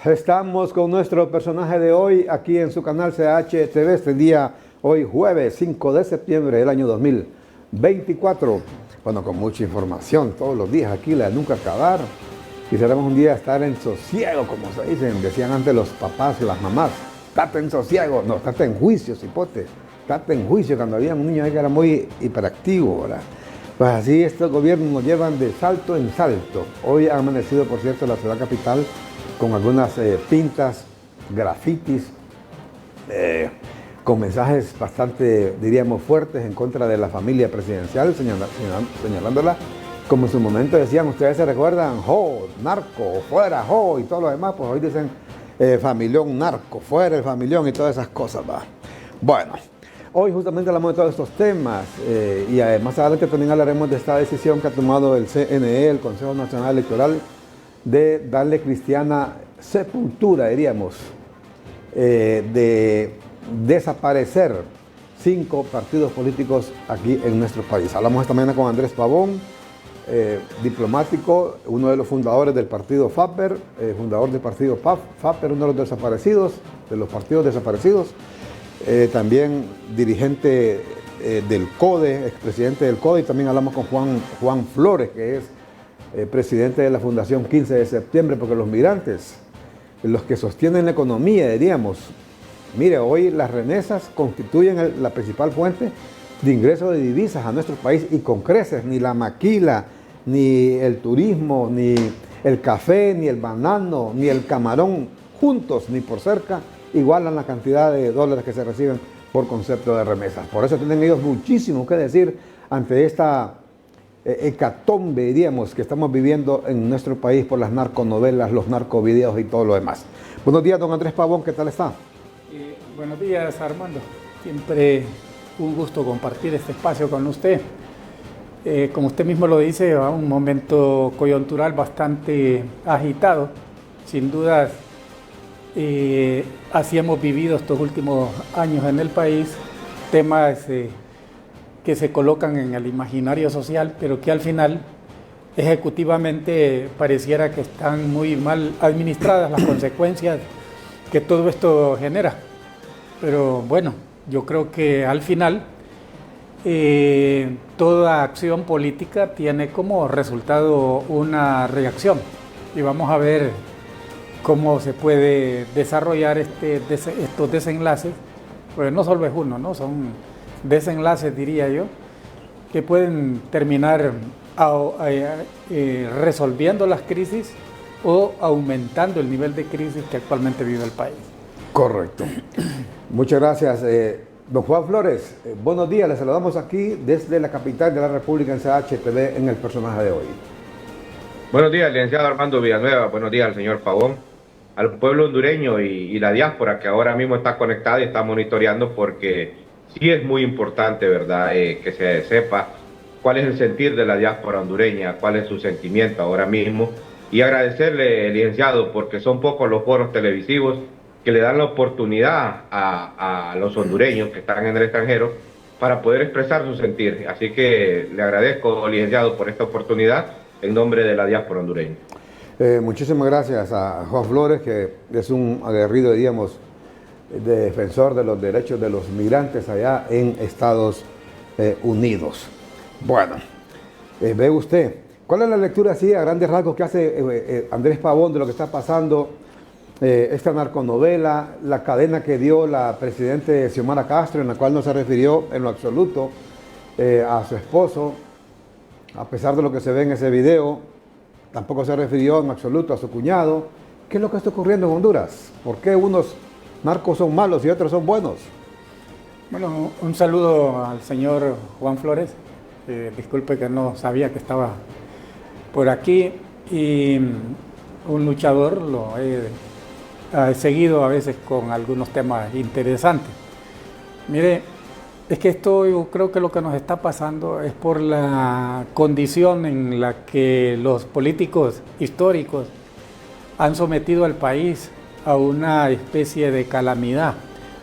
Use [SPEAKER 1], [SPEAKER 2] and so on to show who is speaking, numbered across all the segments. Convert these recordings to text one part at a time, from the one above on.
[SPEAKER 1] Estamos con nuestro personaje de hoy aquí en su canal CHTV, este día, hoy jueves 5 de septiembre del año 2024. Bueno, con mucha información todos los días aquí, la de nunca acabar. Quisiéramos un día estar en sosiego, como se dicen, decían antes los papás y las mamás. Estate en sosiego, no, estate en juicio, cipote. Estate en juicio, cuando había un niño ahí que era muy hiperactivo, ¿verdad? Pues así estos gobiernos nos llevan de salto en salto. Hoy ha amanecido, por cierto, la ciudad capital con algunas pintas, grafitis, con mensajes bastante, diríamos, fuertes en contra de la familia presidencial, señalándola, como en su momento decían, ustedes se recuerdan, jo, narco, fuera, jo, y todo lo demás, pues hoy dicen familión narco, fuera el familión y todas esas cosas, va. Bueno, hoy justamente hablamos de todos estos temas y más adelante también hablaremos de esta decisión que ha tomado el CNE, el Consejo Nacional Electoral, de darle cristiana sepultura, diríamos, de desaparecer 5 partidos políticos aquí en nuestro país. Hablamos esta mañana con Andrés Pavón, diplomático, uno de los fundadores del partido FAPER, fundador del partido FAPER, uno de los desaparecidos, de los partidos desaparecidos, también dirigente del CODE, expresidente del CODE, y también hablamos con Juan Flores, que es presidente de la Fundación 15 de septiembre, porque los migrantes, los que sostienen la economía, diríamos, mire, hoy las remesas constituyen la principal fuente de ingreso de divisas a nuestro país y con creces, ni la maquila, ni el turismo, ni el café, ni el banano, ni el camarón, juntos ni por cerca, igualan la cantidad de dólares que se reciben por concepto de remesas. Por eso tienen ellos muchísimo que decir ante esta hecatombe, diríamos, que estamos viviendo en nuestro país por las narconovelas, los narcovideos y todo lo demás. Buenos días, don Andrés Pavón, ¿qué tal está?
[SPEAKER 2] Buenos días, Armando. Siempre un gusto compartir este espacio con usted. Como usted mismo lo dice, va un momento coyuntural bastante agitado. Sin duda, así hemos vivido estos últimos años en el país, temas que se colocan en el imaginario social, pero que al final, ejecutivamente, pareciera que están muy mal administradas las consecuencias que todo esto genera. Pero bueno, yo creo que al final toda acción política tiene como resultado una reacción y vamos a ver cómo se puede desarrollar estos desenlaces, pues no solo es uno, ¿no? Son desenlaces, diría yo, que pueden terminar resolviendo las crisis o aumentando el nivel de crisis que actualmente vive el país.
[SPEAKER 1] Correcto. Muchas gracias. Don Juan Flores, buenos días. Le saludamos aquí desde la capital de la República en CHTV en el personaje de hoy.
[SPEAKER 3] Buenos días, licenciado Armando Villanueva. Buenos días al señor Pavón, al pueblo hondureño y la diáspora que ahora mismo está conectada y está monitoreando, porque sí es muy importante, ¿verdad?, que se sepa cuál es el sentir de la diáspora hondureña, cuál es su sentimiento ahora mismo. Y agradecerle, licenciado, porque son pocos los foros televisivos que le dan la oportunidad a los hondureños que están en el extranjero para poder expresar su sentir. Así que le agradezco, licenciado, por esta oportunidad en nombre de la diáspora hondureña.
[SPEAKER 1] Muchísimas gracias a Juan Flores, que es un aguerrido, diríamos, defensor de los derechos de los migrantes allá en Estados Unidos. Bueno, ve usted, ¿cuál es la lectura así a grandes rasgos que hace Andrés Pavón de lo que está pasando? Esta narconovela, la cadena que dio la presidenta Xiomara Castro, en la cual no se refirió en lo absoluto a su esposo, a pesar de lo que se ve en ese video, tampoco se refirió en absoluto a su cuñado. ¿Qué es lo que está ocurriendo en Honduras? ¿Por qué unos narcos son malos y otros son buenos?
[SPEAKER 2] Bueno, un saludo al señor Juan Flores. Disculpe que no sabía que estaba por aquí. Y un luchador, lo he seguido a veces con algunos temas interesantes. Mire, es que esto, yo creo que lo que nos está pasando es por la condición en la que los políticos históricos han sometido al país a una especie de calamidad.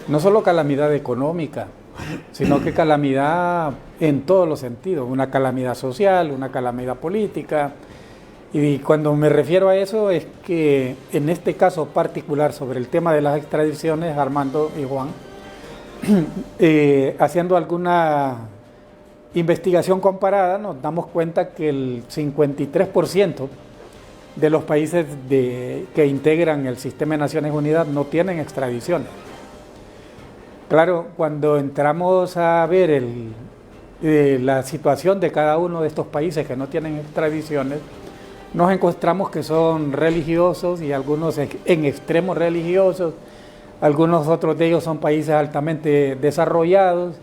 [SPEAKER 2] No solo calamidad económica, sino que calamidad en todos los sentidos. Una calamidad social, una calamidad política. Y cuando me refiero a eso es que en este caso particular sobre el tema de las extradiciones, Armando y Juan, haciendo alguna investigación comparada, nos damos cuenta que el 53% de los países que integran el sistema de Naciones Unidas no tienen extradiciones. Claro, cuando entramos a ver la situación de cada uno de estos países que no tienen extradiciones, nos encontramos que son religiosos y algunos en extremos religiosos, algunos otros de ellos son países altamente desarrollados,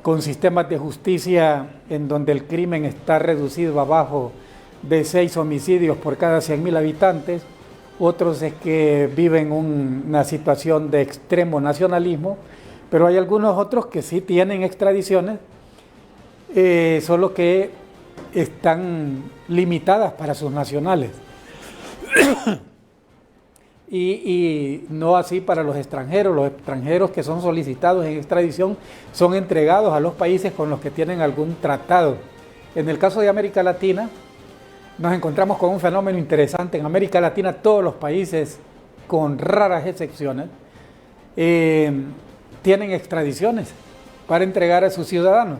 [SPEAKER 2] con sistemas de justicia en donde el crimen está reducido abajo de 6 homicidios por cada 100.000 habitantes, otros es que viven una situación de extremo nacionalismo, pero hay algunos otros que sí tienen extradiciones, solo que están limitadas para sus nacionales. Y no así para los extranjeros que son solicitados en extradición son entregados a los países con los que tienen algún tratado. En el caso de América Latina, nos encontramos con un fenómeno interesante. En América Latina todos los países, con raras excepciones, tienen extradiciones para entregar a sus ciudadanos.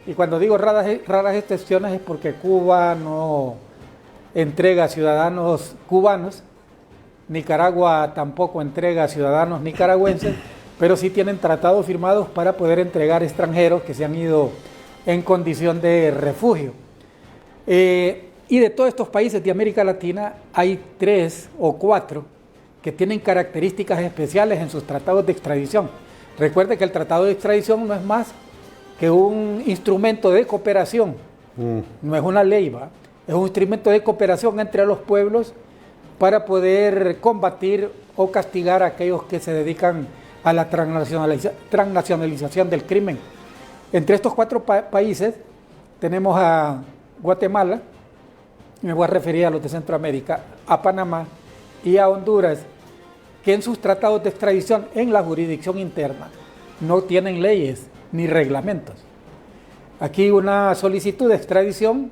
[SPEAKER 2] Y cuando digo raras excepciones es porque Cuba no entrega a ciudadanos cubanos, Nicaragua tampoco entrega a ciudadanos nicaragüenses, pero sí tienen tratados firmados para poder entregar extranjeros que se han ido en condición de refugio. Y de todos estos países de América Latina hay 3 o 4 que tienen características especiales en sus tratados de extradición. Recuerde que el tratado de extradición no es más que un instrumento de cooperación, no es una ley, ¿va? Es un instrumento de cooperación entre los pueblos para poder combatir o castigar a aquellos que se dedican a la transnacionalización del crimen. Entre estos 4 países tenemos a Guatemala, me voy a referir a los de Centroamérica, a Panamá y a Honduras, que en sus tratados de extradición en la jurisdicción interna no tienen leyes ni reglamentos. Aquí una solicitud de extradición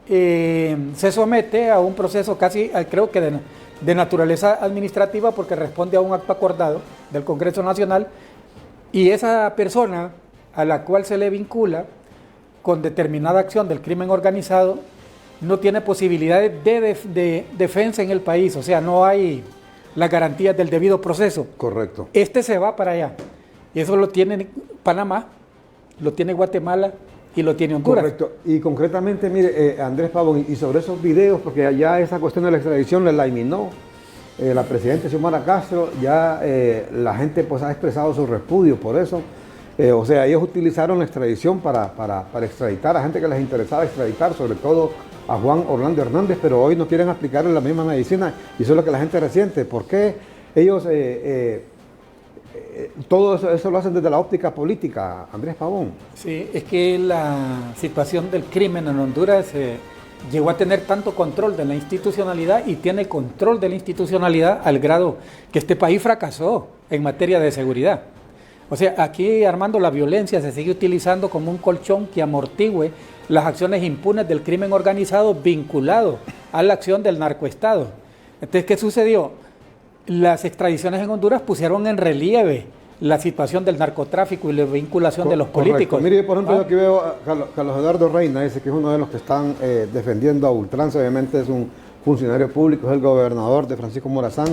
[SPEAKER 2] se somete a un proceso casi, creo que de naturaleza administrativa, porque responde a un acto acordado del Congreso Nacional, y esa persona a la cual se le vincula con determinada acción del crimen organizado no tiene posibilidades de defensa en el país, o sea, no hay las garantías del debido proceso.
[SPEAKER 1] Correcto.
[SPEAKER 2] Este se va para allá, y eso lo tiene Panamá, lo tiene Guatemala y lo tiene Honduras.
[SPEAKER 1] Correcto. Y concretamente, mire, Andrés Pavón, y sobre esos videos, porque ya esa cuestión de la extradición la eliminó la presidenta Xiomara Castro, ya la gente pues ha expresado su repudio por eso. O sea, ellos utilizaron la extradición para extraditar a gente que les interesaba extraditar, sobre todo a Juan Orlando Hernández, pero hoy no quieren aplicarle la misma medicina, y eso es lo que la gente resiente. ¿Por qué ellos todo eso lo hacen desde la óptica política, Andrés Pavón?
[SPEAKER 2] Sí, es que la situación del crimen en Honduras llegó a tener tanto control de la institucionalidad, y tiene control de la institucionalidad al grado que este país fracasó en materia de seguridad. O sea, aquí, Armando, la violencia se sigue utilizando como un colchón que amortigüe las acciones impunes del crimen organizado vinculado a la acción del narcoestado. Entonces, ¿qué sucedió? Las extradiciones en Honduras pusieron en relieve la situación del narcotráfico y la vinculación de los políticos.
[SPEAKER 1] Mire, por ejemplo, aquí veo a Carlos Eduardo Reina, ese que es uno de los que están defendiendo a ultranza, obviamente es un funcionario público, es el gobernador de Francisco Morazán,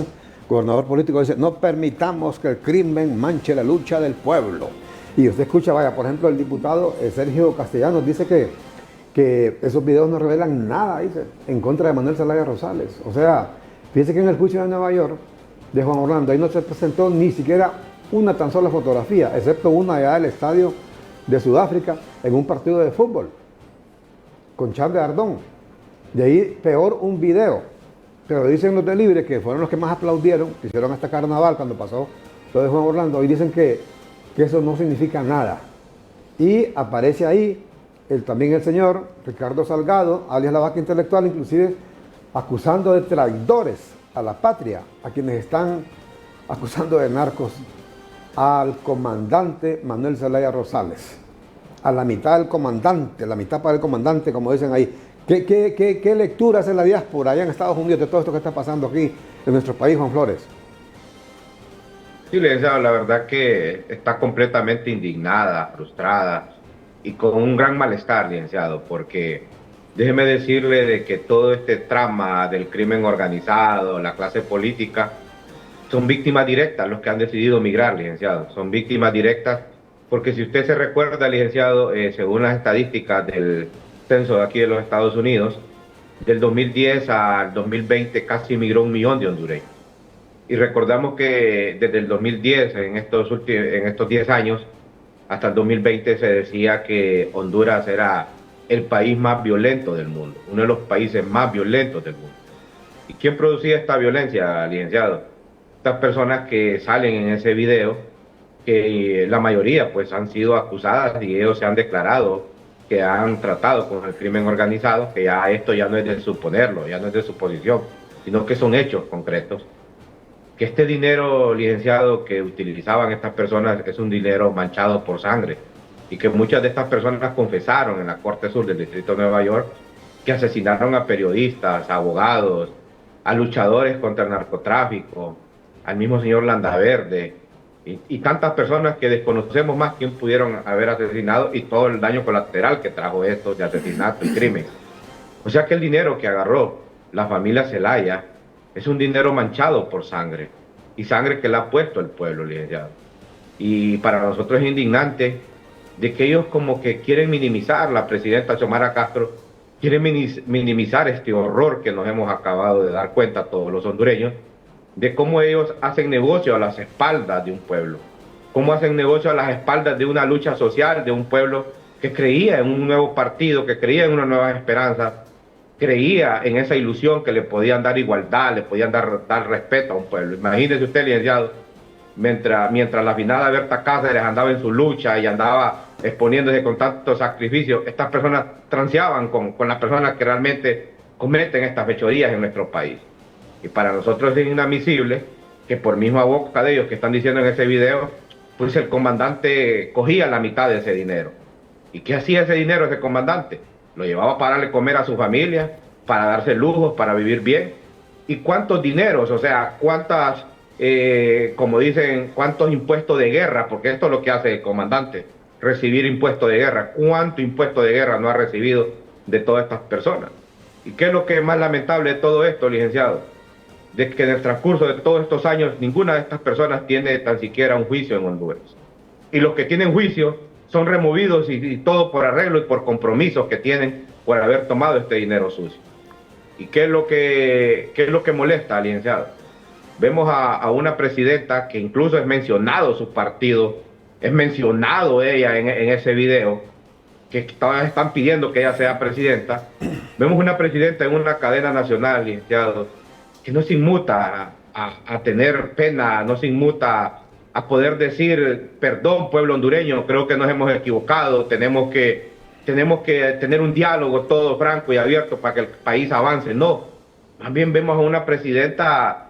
[SPEAKER 1] gobernador político, dice: no permitamos que el crimen manche la lucha del pueblo. Y usted escucha, vaya, por ejemplo, el diputado Sergio Castellanos dice que esos videos no revelan nada, dice, en contra de Manuel Zelaya Rosales. O sea, fíjese que en el juicio de Nueva York de Juan Orlando, ahí no se presentó ni siquiera una tan sola fotografía, excepto una allá del estadio de Sudáfrica en un partido de fútbol con Charles Ardón. De ahí, peor, un video. Pero dicen los de Libre, que fueron los que más aplaudieron, que hicieron hasta carnaval cuando pasó lo de Juan Orlando, y dicen que eso no significa nada. Y aparece ahí también el señor Ricardo Salgado, alias la vaca intelectual, inclusive acusando de traidores a la patria, a quienes están acusando de narcos al comandante Manuel Zelaya Rosales, a la mitad del comandante, la mitad para el comandante, como dicen ahí. ¿Qué lectura hace la diáspora allá en Estados Unidos de todo esto que está pasando aquí en nuestro país, Juan Flores?
[SPEAKER 3] Sí, licenciado, la verdad que está completamente indignada, frustrada y con un gran malestar, licenciado, porque déjeme decirle de que todo este trama del crimen organizado, la clase política, son víctimas directas los que han decidido migrar, licenciado. Son víctimas directas porque si usted se recuerda, licenciado, según las estadísticas del censo de aquí de los Estados Unidos, del 2010 al 2020 casi migró 1 millón de hondureños. Y recordamos que desde el 2010, en estos 10 años, hasta el 2020 se decía que Honduras era el país más violento del mundo, uno de los países más violentos del mundo. ¿Y quién producía esta violencia, licenciado? Estas personas que salen en ese video, que la mayoría pues han sido acusadas y ellos se han declarado que han tratado con el crimen organizado, que ya esto ya no es de suponerlo, ya no es de suposición, sino que son hechos concretos. Que este dinero, licenciado, que utilizaban estas personas es un dinero manchado por sangre y que muchas de estas personas confesaron en la Corte Sur del Distrito de Nueva York que asesinaron a periodistas, a abogados, a luchadores contra el narcotráfico, al mismo señor Landaverde y tantas personas que desconocemos más quién pudieron haber asesinado y todo el daño colateral que trajo esto de asesinato y crimen. O sea que el dinero que agarró la familia Zelaya es un dinero manchado por sangre, y sangre que le ha puesto el pueblo, licenciado. Y para nosotros es indignante de que ellos como que quieren minimizar, la presidenta Xiomara Castro, quieren minimizar este horror que nos hemos acabado de dar cuenta todos los hondureños, de cómo ellos hacen negocio a las espaldas de un pueblo, cómo hacen negocio a las espaldas de una lucha social, de un pueblo que creía en un nuevo partido, que creía en una nueva esperanza, creía en esa ilusión que le podían dar igualdad, le podían dar respeto a un pueblo. Imagínese usted, licenciado, mientras la finada Berta Cáceres andaba en su lucha y andaba exponiéndose con tantos sacrificios, estas personas transeaban con las personas que realmente cometen estas fechorías en nuestro país. Y para nosotros es inadmisible que por misma boca de ellos que están diciendo en ese video, pues el comandante cogía la mitad de ese dinero. ¿Y qué hacía ese dinero ese comandante? Lo llevaba para darle comer a su familia, para darse lujos, para vivir bien. ¿Y cuántos dineros? O sea, cuántas, como dicen, cuántos impuestos de guerra, porque esto es lo que hace el comandante, recibir impuestos de guerra. ¿Cuánto impuesto de guerra no ha recibido de todas estas personas? ¿Y qué es lo que es más lamentable de todo esto, licenciado? De que en el transcurso de todos estos años ninguna de estas personas tiene tan siquiera un juicio en Honduras. Y los que tienen juicio son removidos y todo por arreglo y por compromisos que tienen por haber tomado este dinero sucio. ¿Y qué es lo que molesta, licenciado? Vemos a una presidenta que incluso es mencionado su partido, es mencionado ella en ese video, que están pidiendo que ella sea presidenta. Vemos una presidenta en una cadena nacional, licenciado, que no se inmuta a tener pena, no se inmuta a poder decir, perdón, pueblo hondureño, creo que nos hemos equivocado, tenemos que tener un diálogo todo franco y abierto para que el país avance. No, más bien vemos a una presidenta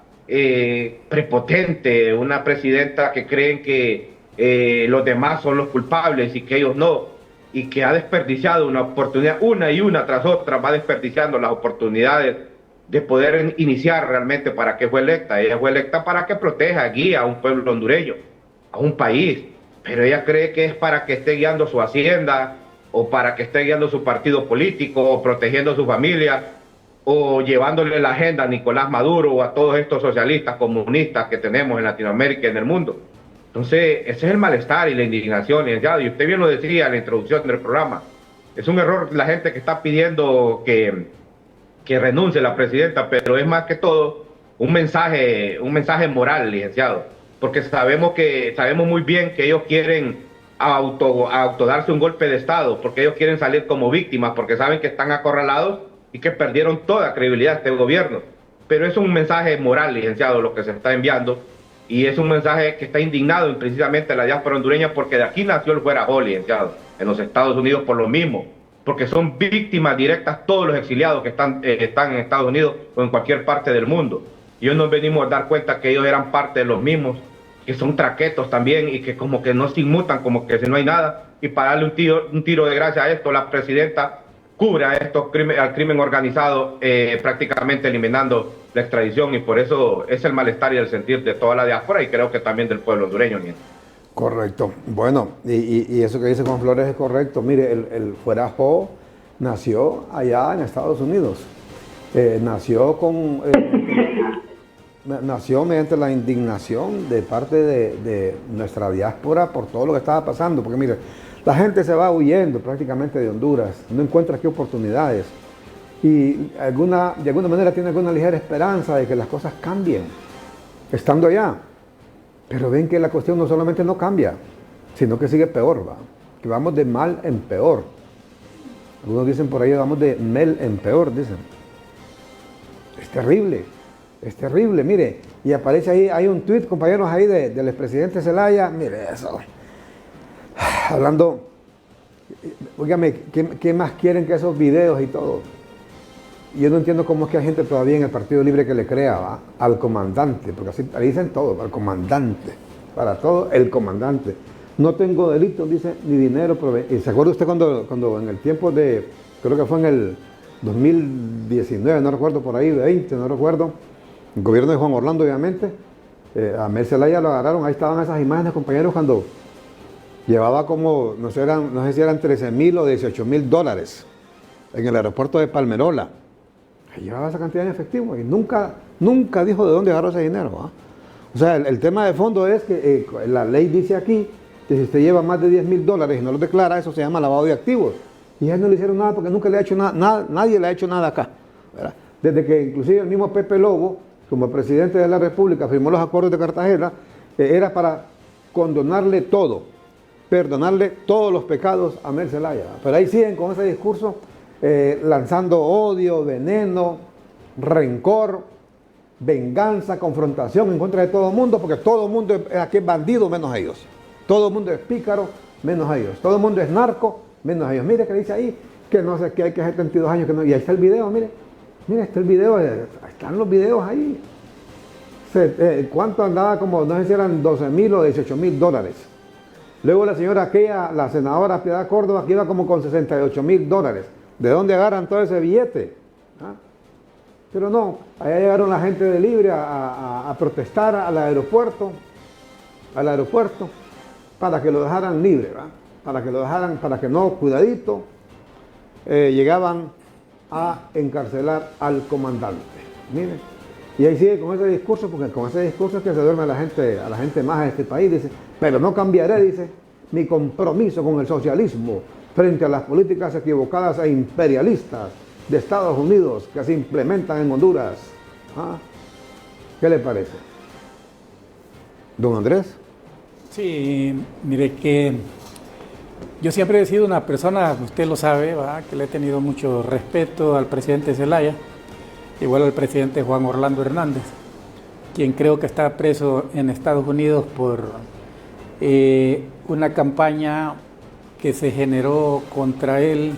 [SPEAKER 3] prepotente, una presidenta que creen que los demás son los culpables y que ellos no, y que ha desperdiciado una oportunidad, una y una tras otra, va desperdiciando las oportunidades de poder iniciar realmente para que fue electa. Ella fue electa para que proteja, guíe a un pueblo hondureño, a un país, pero ella cree que es para que esté guiando su hacienda, o para que esté guiando su partido político, o protegiendo a su familia, o llevándole la agenda a Nicolás Maduro o a todos estos socialistas comunistas que tenemos en Latinoamérica y en el mundo. Entonces, ese es el malestar y la indignación, licenciado, y usted bien lo decía en la introducción del programa. Es un error la gente que está pidiendo que renuncie la presidenta, pero es más que todo un mensaje moral, licenciado, porque sabemos muy bien que ellos quieren autodarse un golpe de Estado, porque ellos quieren salir como víctimas, porque saben que están acorralados y que perdieron toda credibilidad este gobierno. Pero es un mensaje moral, licenciado, lo que se está enviando, y es un mensaje que está indignado en precisamente la diáspora hondureña, porque de aquí nació el Fuerajó, licenciado, en los Estados Unidos por lo mismo, porque son víctimas directas todos los exiliados que están en Estados Unidos o en cualquier parte del mundo. Y hoy nos venimos a dar cuenta que ellos eran parte de los mismos, que son traquetos también y que como que no se inmutan, como que si no hay nada. Y para darle un tiro de gracia a esto, la presidenta cubra al crimen organizado, prácticamente eliminando la extradición, y por eso es el malestar y el sentir de toda la diáspora y creo que también del pueblo hondureño.
[SPEAKER 1] Correcto. Bueno, y eso que dice Juan Flores es correcto. Mire, el Fuera Jo nació allá en Estados Unidos. Nació mediante la indignación de parte de nuestra diáspora por todo lo que estaba pasando. Porque mire, la gente se va huyendo prácticamente de Honduras, no encuentra aquí oportunidades. Y de alguna manera tiene alguna ligera esperanza de que las cosas cambien, estando allá. Pero ven que la cuestión no solamente no cambia, sino que sigue peor, ¿va? Que vamos de mal en peor. Algunos dicen por ahí, vamos de mel en peor, dicen. Es terrible, mire. Y aparece ahí, hay un tuit, compañeros, ahí del expresidente Zelaya, mire eso. Hablando, óigame, ¿qué más quieren que esos videos y todo? Yo no entiendo cómo es que hay gente todavía en el Partido Libre que le crea, ¿va? Al comandante, porque así le dicen todo, al comandante, para todo el comandante. No tengo delito, dice, ni dinero. ¿Y se acuerda usted cuando en el tiempo de, creo que fue en el 2019, no recuerdo, por ahí, 20, no recuerdo, el gobierno de Juan Orlando, obviamente, a Mel Zelaya lo agarraron, ahí estaban esas imágenes, compañeros, cuando llevaba como, no sé si eran 13,000 o 18,000 dólares en el aeropuerto de Palmerola. Llevaba esa cantidad en efectivo y nunca dijo de dónde agarró ese dinero, ¿eh? O sea, el tema de fondo es que la ley dice aquí que si usted lleva más de 10,000 dólares y no lo declara, eso se llama lavado de activos. Y a él no le hicieron nada porque nunca le ha hecho nada, nadie le ha hecho nada acá, ¿verdad? Desde que inclusive el mismo Pepe Lobo, como presidente de la República, firmó los acuerdos de Cartagena, era para condonarle todo, perdonarle todos los pecados a Mel Zelaya. Pero ahí siguen con ese discurso, lanzando odio, veneno, rencor, venganza, confrontación en contra de todo el mundo, porque todo el mundo es aquí bandido menos ellos. Todo el mundo es pícaro menos ellos. Todo el mundo es narco menos ellos. Mire que dice ahí que no sé, que hay que 72 años que no. Y ahí está el video, mire está el video, están los videos ahí. ¿Cuánto andaba? Como, no sé si eran 12,000 o 18,000 dólares. Luego la señora aquella, la senadora Piedad Córdoba, que iba como con 68,000 dólares. ¿De dónde agarran todo ese billete? ¿Ah? Pero no, allá llegaron la gente de Libre a protestar al aeropuerto, para que lo dejaran libre, ¿va? Para que no, cuidadito, llegaban a encarcelar al comandante. Miren, y ahí sigue con ese discurso, porque con ese discurso es que se duerme a la gente más de este país, dice, pero no cambiaré, dice, mi compromiso con el socialismo frente a las políticas equivocadas e imperialistas de Estados Unidos que se implementan en Honduras. ¿Ah? ¿Qué le parece? ¿Don Andrés?
[SPEAKER 2] Sí, mire que yo siempre he sido una persona, usted lo sabe, ¿va? Que le he tenido mucho respeto al presidente Zelaya, igual al presidente Juan Orlando Hernández, quien creo que está preso en Estados Unidos por una campaña que se generó contra él,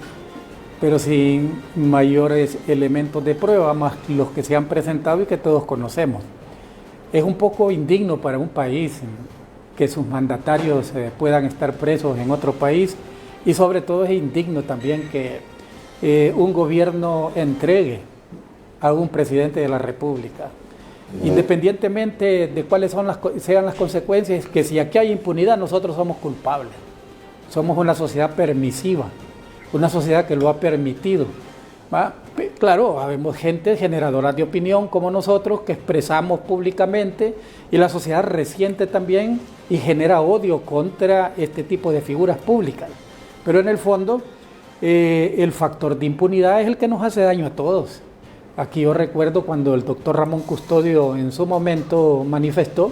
[SPEAKER 2] pero sin mayores elementos de prueba, más los que se han presentado y que todos conocemos. Es un poco indigno para un país que sus mandatarios puedan estar presos en otro país, y sobre todo es indigno también que un gobierno entregue a un presidente de la República, independientemente de cuáles sean las consecuencias, que si aquí hay impunidad nosotros somos culpables. Somos una sociedad permisiva, una sociedad que lo ha permitido, ¿va? Claro, habemos gente generadora de opinión como nosotros que expresamos públicamente, y la sociedad resiente también y genera odio contra este tipo de figuras públicas. Pero en el fondo, el factor de impunidad es el que nos hace daño a todos. Aquí yo recuerdo cuando el doctor Ramón Custodio en su momento manifestó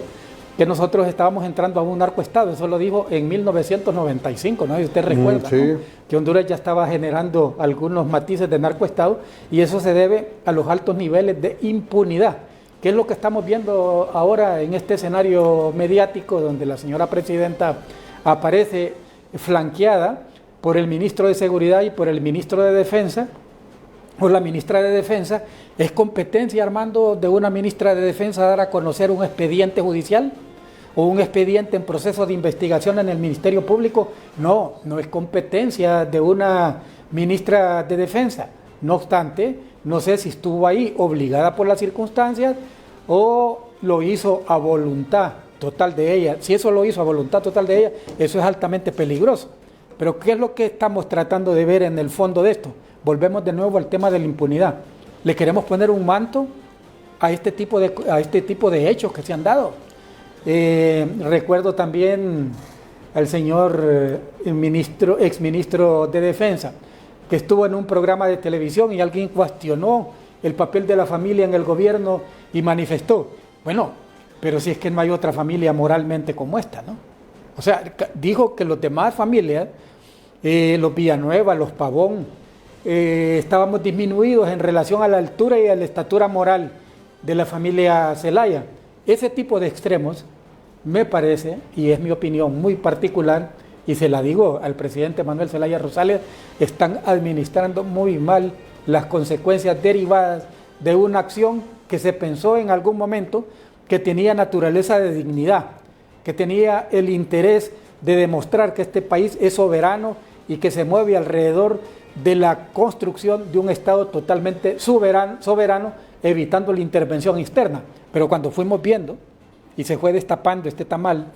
[SPEAKER 2] que nosotros estábamos entrando a un narcoestado. Eso lo dijo en 1995, ¿no? Y usted recuerda,
[SPEAKER 1] sí,
[SPEAKER 2] ¿no? Que Honduras ya estaba generando algunos matices de narcoestado, y eso se debe a los altos niveles de impunidad, que es lo que estamos viendo ahora en este escenario mediático, donde la señora presidenta aparece flanqueada por el ministro de Seguridad y por el ministro de Defensa, o la ministra de Defensa. ¿Es competencia, Armando, de una ministra de Defensa dar a conocer un expediente judicial o un expediente en proceso de investigación en el Ministerio Público? No, no es competencia de una ministra de Defensa. No obstante, no sé si estuvo ahí obligada por las circunstancias o lo hizo a voluntad total de ella. Si eso lo hizo a voluntad total de ella, eso es altamente peligroso. Pero ¿qué es lo que estamos tratando de ver en el fondo de esto? Volvemos de nuevo al tema de la impunidad. Le queremos poner un manto a este tipo de hechos que se han dado. Recuerdo también al señor exministro de Defensa, que estuvo en un programa de televisión y alguien cuestionó el papel de la familia en el gobierno y manifestó, bueno, pero si es que no hay otra familia moralmente como esta, ¿no? O sea, dijo que los demás familias, los Villanueva, los Pavón, estábamos disminuidos en relación a la altura y a la estatura moral de la familia Zelaya. Ese tipo de extremos, me parece, y es mi opinión muy particular, y se la digo al presidente Manuel Zelaya Rosales, están administrando muy mal las consecuencias derivadas de una acción que se pensó en algún momento que tenía naturaleza de dignidad, que tenía el interés de demostrar que este país es soberano y que se mueve alrededor de la construcción de un Estado totalmente soberano, evitando la intervención externa. Pero cuando fuimos viendo y se fue destapando este tamal,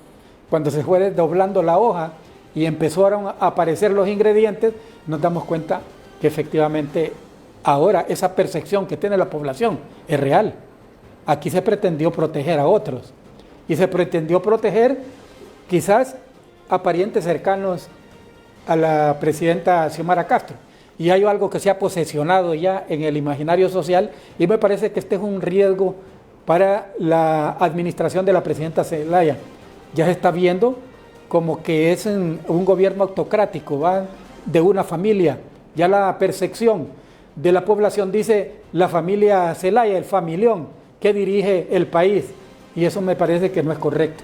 [SPEAKER 2] cuando se fue desdoblando la hoja y empezaron a aparecer los ingredientes, nos damos cuenta que efectivamente ahora esa percepción que tiene la población es real. Aquí se pretendió proteger a otros y se pretendió proteger quizás a parientes cercanos a la presidenta Xiomara Castro. Y hay algo que se ha posesionado ya en el imaginario social y me parece que este es un riesgo para la administración de la presidenta Zelaya. Ya se está viendo como que es un gobierno autocrático, ¿va? De una familia. Ya la percepción de la población dice la familia Zelaya, el familión que dirige el país, y eso me parece que no es correcto,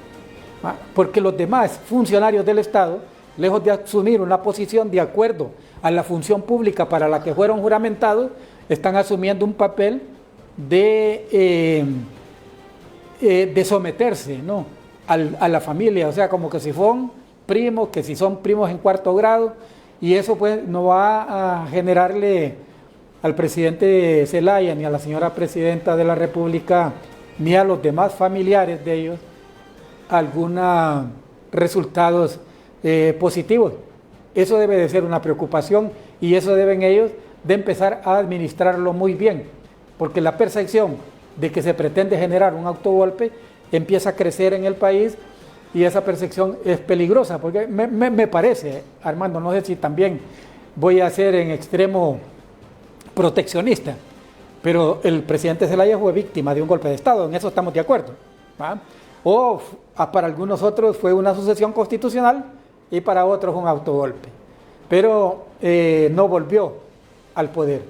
[SPEAKER 2] ¿va? Porque los demás funcionarios del Estado, lejos de asumir una posición de acuerdo a la función pública para la que fueron juramentados, están asumiendo un papel de someterse, ¿no?, a la familia, o sea, como que si son primos, que si son primos en cuarto grado, y eso pues no va a generarle al presidente Zelaya, ni a la señora presidenta de la República, ni a los demás familiares de ellos, algunos resultados positivos. Eso debe de ser una preocupación y eso deben ellos de empezar a administrarlo muy bien, porque la percepción de que se pretende generar un autogolpe empieza a crecer en el país y esa percepción es peligrosa, porque me parece, Armando, no sé si también voy a ser en extremo proteccionista, pero el presidente Zelaya fue víctima de un golpe de Estado, en eso estamos de acuerdo, ¿va? O para algunos otros fue una sucesión constitucional y para otros un autogolpe, pero no volvió al poder.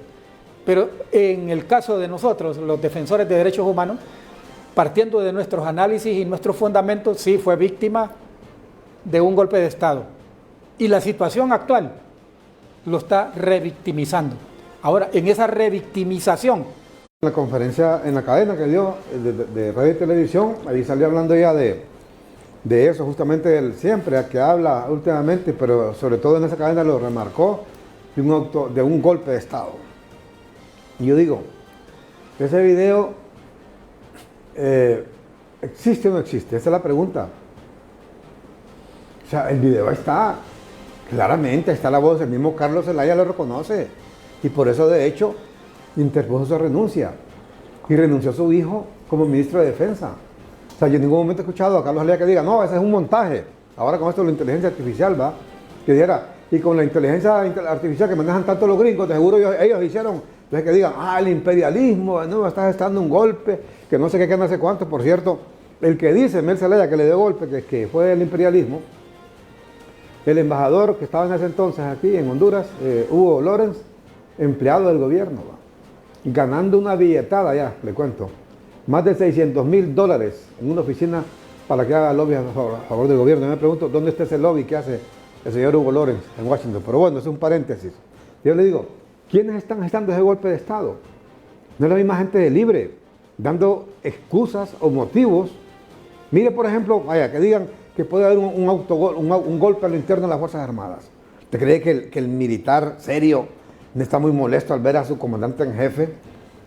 [SPEAKER 2] Pero en el caso de nosotros, los defensores de derechos humanos, partiendo de nuestros análisis y nuestros fundamentos, sí fue víctima de un golpe de Estado. Y la situación actual lo está revictimizando. Ahora, en esa revictimización...
[SPEAKER 1] En la conferencia, en la cadena que dio de radio y televisión, ahí salió hablando ya de eso, justamente él siempre, que habla últimamente, pero sobre todo en esa cadena lo remarcó, de un golpe de Estado. Y yo digo, ese video ¿existe o no existe? Esa es la pregunta. O sea, el video está, claramente está la voz, el mismo Carlos Zelaya lo reconoce. Y por eso, de hecho, interpuso su renuncia. Y renunció a su hijo como ministro de Defensa. O sea, yo en ningún momento he escuchado a Carlos Zelaya que diga, no, ese es un montaje. Ahora con esto de la inteligencia artificial, ¿va? Que dijera, y con la inteligencia artificial que manejan tanto los gringos, te seguro ellos hicieron, entonces que digan, el imperialismo, no, estás estando un golpe, que no sé qué, que no sé cuánto. Por cierto, el que dice, Mel Zelaya, que le dio golpe, que fue el imperialismo, el embajador que estaba en ese entonces aquí en Honduras, Hugo Lorenz, empleado del gobierno, ¿va? Ganando una billetada ya, le cuento, más de $600,000 en una oficina para que haga lobby a favor del gobierno. Yo me pregunto, ¿dónde está ese lobby que hace el señor Hugo Lorenz en Washington? Pero bueno, es un paréntesis. Yo le digo, ¿quiénes están gestando ese golpe de Estado? No es la misma gente de Libre, dando excusas o motivos. Mire, por ejemplo, que digan que puede haber un golpe a lo interno de las Fuerzas Armadas. ¿Usted cree que el militar serio no está muy molesto al ver a su comandante en jefe,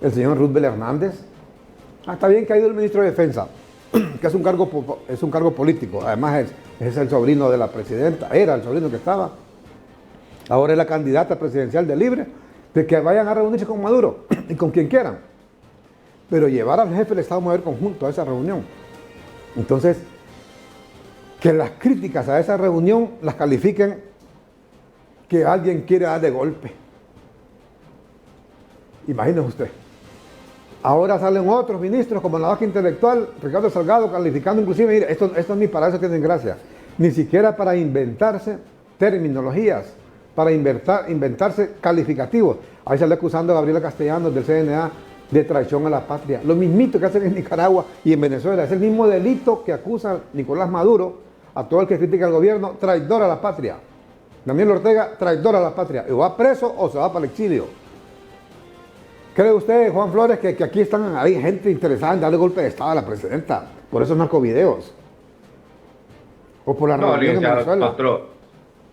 [SPEAKER 1] el señor Roosevelt Hernández? Está bien que ha ido el ministro de Defensa, que es un cargo político, además es el sobrino de la presidenta, era el sobrino que estaba, ahora es la candidata presidencial de Libre, de que vayan a reunirse con Maduro y con quien quieran, pero llevar al jefe del Estado Mayor Conjunto a esa reunión. Entonces, que las críticas a esa reunión las califiquen que alguien quiere dar de golpe. Imagínese usted. Ahora salen otros ministros como la vaca intelectual, Ricardo Salgado, calificando inclusive, mire, esto ni para eso tienen gracia, ni siquiera para inventarse terminologías, para inventarse calificativos. Ahí sale acusando a Gabriela Castellanos del CNA de traición a la patria. Lo mismito que hacen en Nicaragua y en Venezuela. Es el mismo delito que acusa Nicolás Maduro a todo el que critica al gobierno, traidor a la patria. Daniel Ortega, traidor a la patria. O va preso o se va para el exilio. ¿Cree usted, Juan Flores, que aquí hay gente interesada en darle golpe de Estado a la presidenta por esos narcovideos? ¿O por la revolución en Venezuela?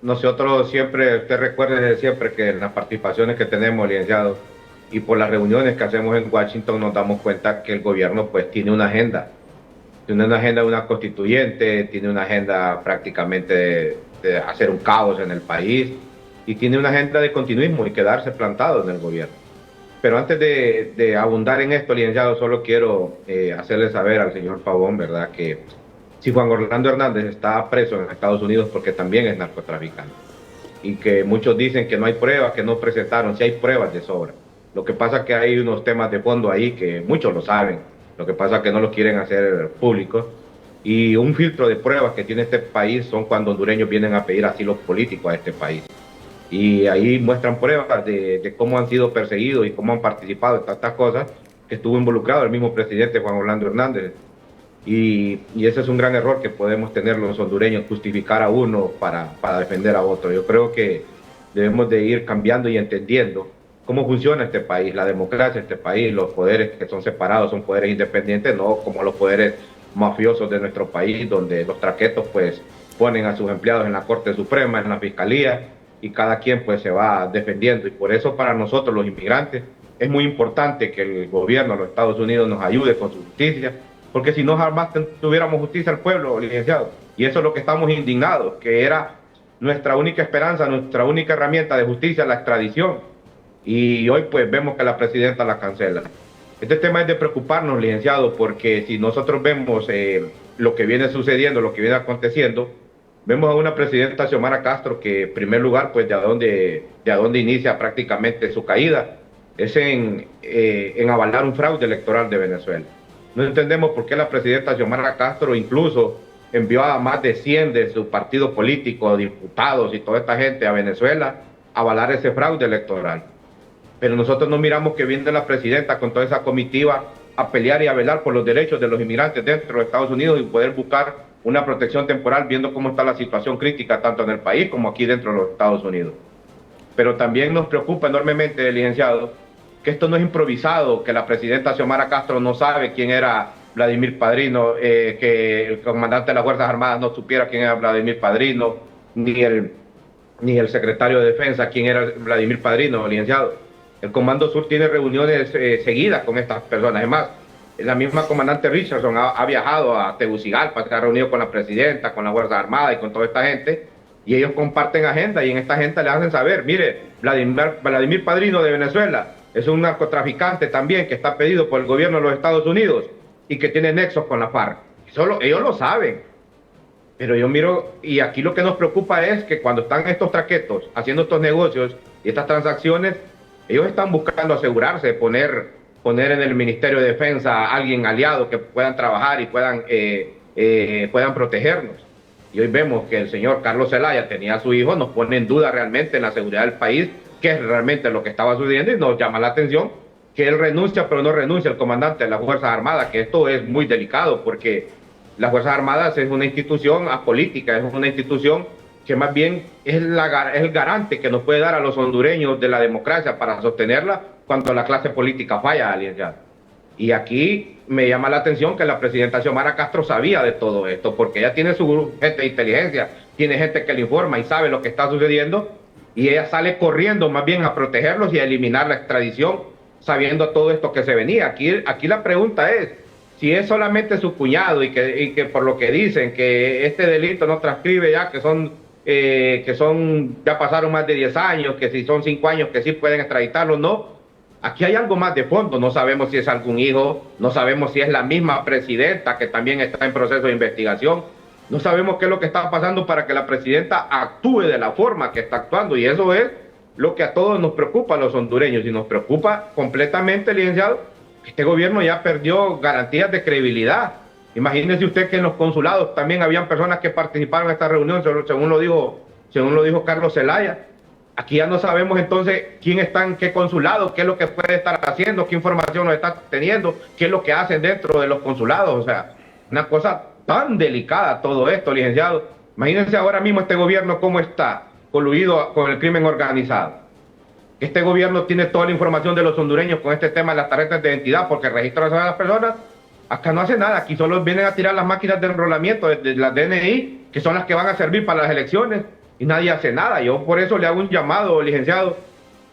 [SPEAKER 3] Nosotros siempre, usted recuerde siempre que en las participaciones que tenemos, licenciado, y por las reuniones que hacemos en Washington nos damos cuenta que el gobierno pues tiene una agenda de una constituyente, tiene una agenda prácticamente de hacer un caos en el país y tiene una agenda de continuismo y quedarse plantado en el gobierno. Pero antes de abundar en esto, licenciado, solo quiero hacerle saber al señor Pavón, ¿verdad?, que si Juan Orlando Hernández está preso en Estados Unidos porque también es narcotraficante y que muchos dicen que no hay pruebas, que no presentaron, si hay pruebas de sobra. Lo que pasa es que hay unos temas de fondo ahí que muchos lo saben, lo que pasa es que no los quieren hacer públicos. Y un filtro de pruebas que tiene este país son cuando hondureños vienen a pedir asilo político a este país. Y ahí muestran pruebas de cómo han sido perseguidos y cómo han participado en tantas cosas, que estuvo involucrado el mismo presidente Juan Orlando Hernández. Y ese es un gran error que podemos tener los hondureños, justificar a uno para defender a otro. Yo creo que debemos de ir cambiando y entendiendo cómo funciona este país, la democracia de este país, los poderes que son separados son poderes independientes, no como los poderes mafiosos de nuestro país, donde los traquetos pues ponen a sus empleados en la Corte Suprema, en la Fiscalía, y cada quien pues se va defendiendo. Y por eso para nosotros los inmigrantes es muy importante que el gobierno de los Estados Unidos nos ayude con su justicia, porque si no jamás tuviéramos justicia al pueblo, licenciado. Y eso es lo que estamos indignados, que era nuestra única esperanza, nuestra única herramienta de justicia, la extradición. Y hoy pues vemos que la presidenta la cancela. Este tema es de preocuparnos, licenciado, porque si nosotros vemos lo que viene sucediendo, lo que viene aconteciendo, vemos a una presidenta, Xiomara Castro, que en primer lugar, pues de a dónde inicia prácticamente su caída, es en avalar un fraude electoral de Venezuela. No entendemos por qué la presidenta Xiomara Castro incluso envió a más de 100 de su partido político, diputados y toda esta gente a Venezuela a avalar ese fraude electoral. Pero nosotros no miramos que viene la presidenta con toda esa comitiva a pelear y a velar por los derechos de los inmigrantes dentro de Estados Unidos y poder buscar una protección temporal viendo cómo está la situación crítica tanto en el país como aquí dentro de los Estados Unidos. Pero también nos preocupa enormemente, licenciado, que esto no es improvisado, que la presidenta Xiomara Castro no sabe quién era Vladimir Padrino, que el comandante de las Fuerzas Armadas no supiera quién era Vladimir Padrino, ni el secretario de Defensa quién era Vladimir Padrino, licenciado. El Comando Sur tiene reuniones seguidas con estas personas. Es más, la misma comandante Richardson ha viajado a Tegucigalpa, se ha reunido con la presidenta, con la Fuerza Armada y con toda esta gente, y ellos comparten agenda y en esta agenda le hacen saber, mire, Vladimir Padrino de Venezuela es un narcotraficante también que está pedido por el gobierno de los Estados Unidos y que tiene nexos con la FARC. Ellos lo saben. Pero yo miro, y aquí lo que nos preocupa es que cuando están estos traquetos haciendo estos negocios y estas transacciones, ellos están buscando asegurarse de poner en el Ministerio de Defensa a alguien aliado que puedan trabajar y puedan protegernos. Y hoy vemos que el señor Carlos Zelaya tenía a su hijo, nos pone en duda realmente en la seguridad del país, que es realmente lo que estaba sucediendo, y nos llama la atención que él renuncia, pero no renuncia el comandante de las Fuerzas Armadas, que esto es muy delicado, porque las Fuerzas Armadas es una institución apolítica, es una institución que más bien es el garante que nos puede dar a los hondureños de la democracia para sostenerla cuando la clase política falla, alianza. Y aquí me llama la atención que la presidenta Xiomara Castro sabía de todo esto, porque ella tiene su gente de inteligencia, tiene gente que le informa y sabe lo que está sucediendo, y ella sale corriendo más bien a protegerlos y a eliminar la extradición, sabiendo todo esto que se venía. Aquí la pregunta es, si es solamente su cuñado y que por lo que dicen que este delito no transcribe ya, ya pasaron más de 10 años, que si son 5 años que sí pueden extraditarlo, no. Aquí hay algo más de fondo, no sabemos si es algún hijo, no sabemos si es la misma presidenta que también está en proceso de investigación, no sabemos qué es lo que está pasando para que la presidenta actúe de la forma que está actuando, y eso es lo que a todos nos preocupa a los hondureños, y nos preocupa completamente, licenciado, que este gobierno ya perdió garantías de credibilidad. Imagínese usted que en los consulados también habían personas que participaron en esta reunión, según lo dijo Carlos Zelaya. Aquí ya no sabemos entonces quién está en qué consulado, qué es lo que puede estar haciendo, qué información nos está teniendo, qué es lo que hacen dentro de los consulados. O sea, una cosa tan delicada todo esto, licenciado. Imagínense ahora mismo este gobierno cómo está coludido con el crimen organizado. Este gobierno tiene toda la información de los hondureños con este tema de las tarjetas de identidad, porque el registro nacional de las personas acá no hace nada. Aquí solo vienen a tirar las máquinas de enrolamiento de las DNI, que son las que van a servir para las elecciones, y nadie hace nada. Yo por eso le hago un llamado, licenciado,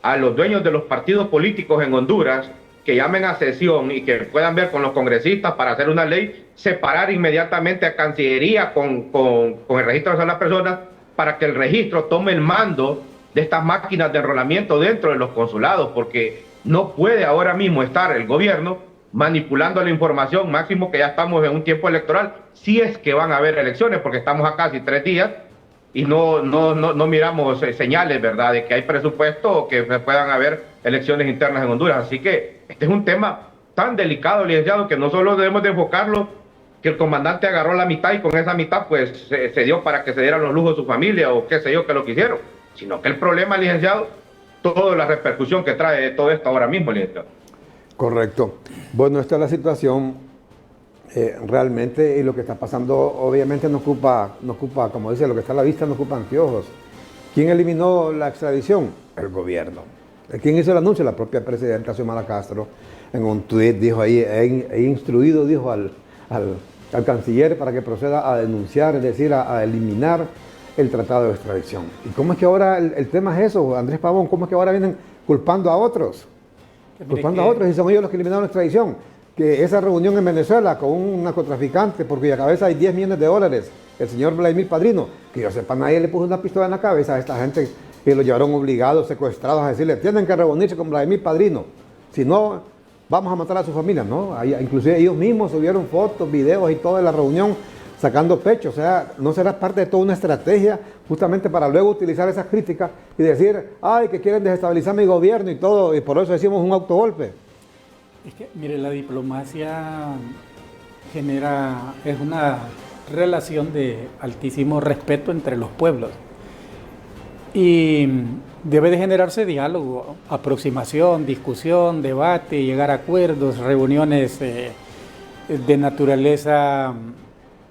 [SPEAKER 3] a los dueños de los partidos políticos en Honduras, que llamen a sesión y que puedan ver con los congresistas para hacer una ley, separar inmediatamente a Cancillería con el registro de las personas, para que el registro tome el mando de estas máquinas de enrolamiento dentro de los consulados, porque no puede ahora mismo estar el gobierno manipulando la información, máximo que ya estamos en un tiempo electoral, si es que van a haber elecciones, porque estamos a casi 3 días, y no miramos señales, ¿verdad?, de que hay presupuesto o que puedan haber elecciones internas en Honduras. Así que este es un tema tan delicado, licenciado, que no solo debemos de enfocarlo, que el comandante agarró la mitad y con esa mitad pues se dio para que se dieran los lujos de su familia o qué sé yo que lo quisieron, sino que el problema, licenciado, toda la repercusión que trae todo esto ahora mismo, licenciado.
[SPEAKER 1] Correcto. Bueno, esta es la situación. Realmente, y lo que está pasando obviamente no ocupa, como dice, lo que está a la vista no ocupa anteojos. ¿Quién eliminó la extradición? El gobierno. ¿Quién hizo el anuncio? La propia presidenta Xiomara Castro. En un tuit dijo ahí, he instruido, dijo al canciller para que proceda a denunciar, es decir, a eliminar el tratado de extradición. ¿Y cómo es que ahora el tema es eso, Andrés Pavón? ¿Cómo es que ahora vienen culpando a otros? Culpando a otros y son ellos los que eliminaron la extradición. Que esa reunión en Venezuela con un narcotraficante por cuya cabeza hay $10 millones, el señor Vladimir Padrino, que yo sepa, nadie le puso una pistola en la cabeza a esta gente que lo llevaron obligados, secuestrados, a decirle, tienen que reunirse con Vladimir Padrino, si no, vamos a matar a su familia, ¿no? Inclusive ellos mismos subieron fotos, videos y todo de la reunión sacando pecho. O sea, ¿no será parte de toda una estrategia justamente para luego utilizar esas críticas y decir, ay, que quieren desestabilizar mi gobierno y todo, y por eso decimos un autogolpe?
[SPEAKER 2] Es que, mire, la diplomacia es una relación de altísimo respeto entre los pueblos y debe de generarse diálogo, aproximación, discusión, debate, llegar a acuerdos, reuniones de naturaleza,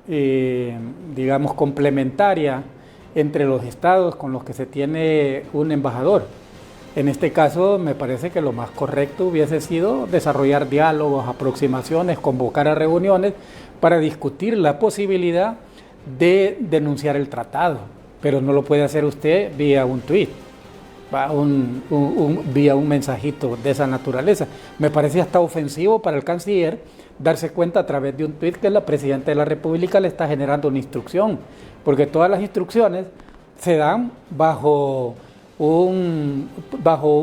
[SPEAKER 2] digamos, complementaria entre los estados con los que se tiene un embajador. En este caso, me parece que lo más correcto hubiese sido desarrollar diálogos, aproximaciones, convocar a reuniones para discutir la posibilidad de denunciar el tratado. Pero no lo puede hacer usted vía un tuit, vía un mensajito de esa naturaleza. Me parece hasta ofensivo para el canciller darse cuenta a través de un tuit que la presidenta de la República le está generando una instrucción, porque todas las instrucciones se dan bajo un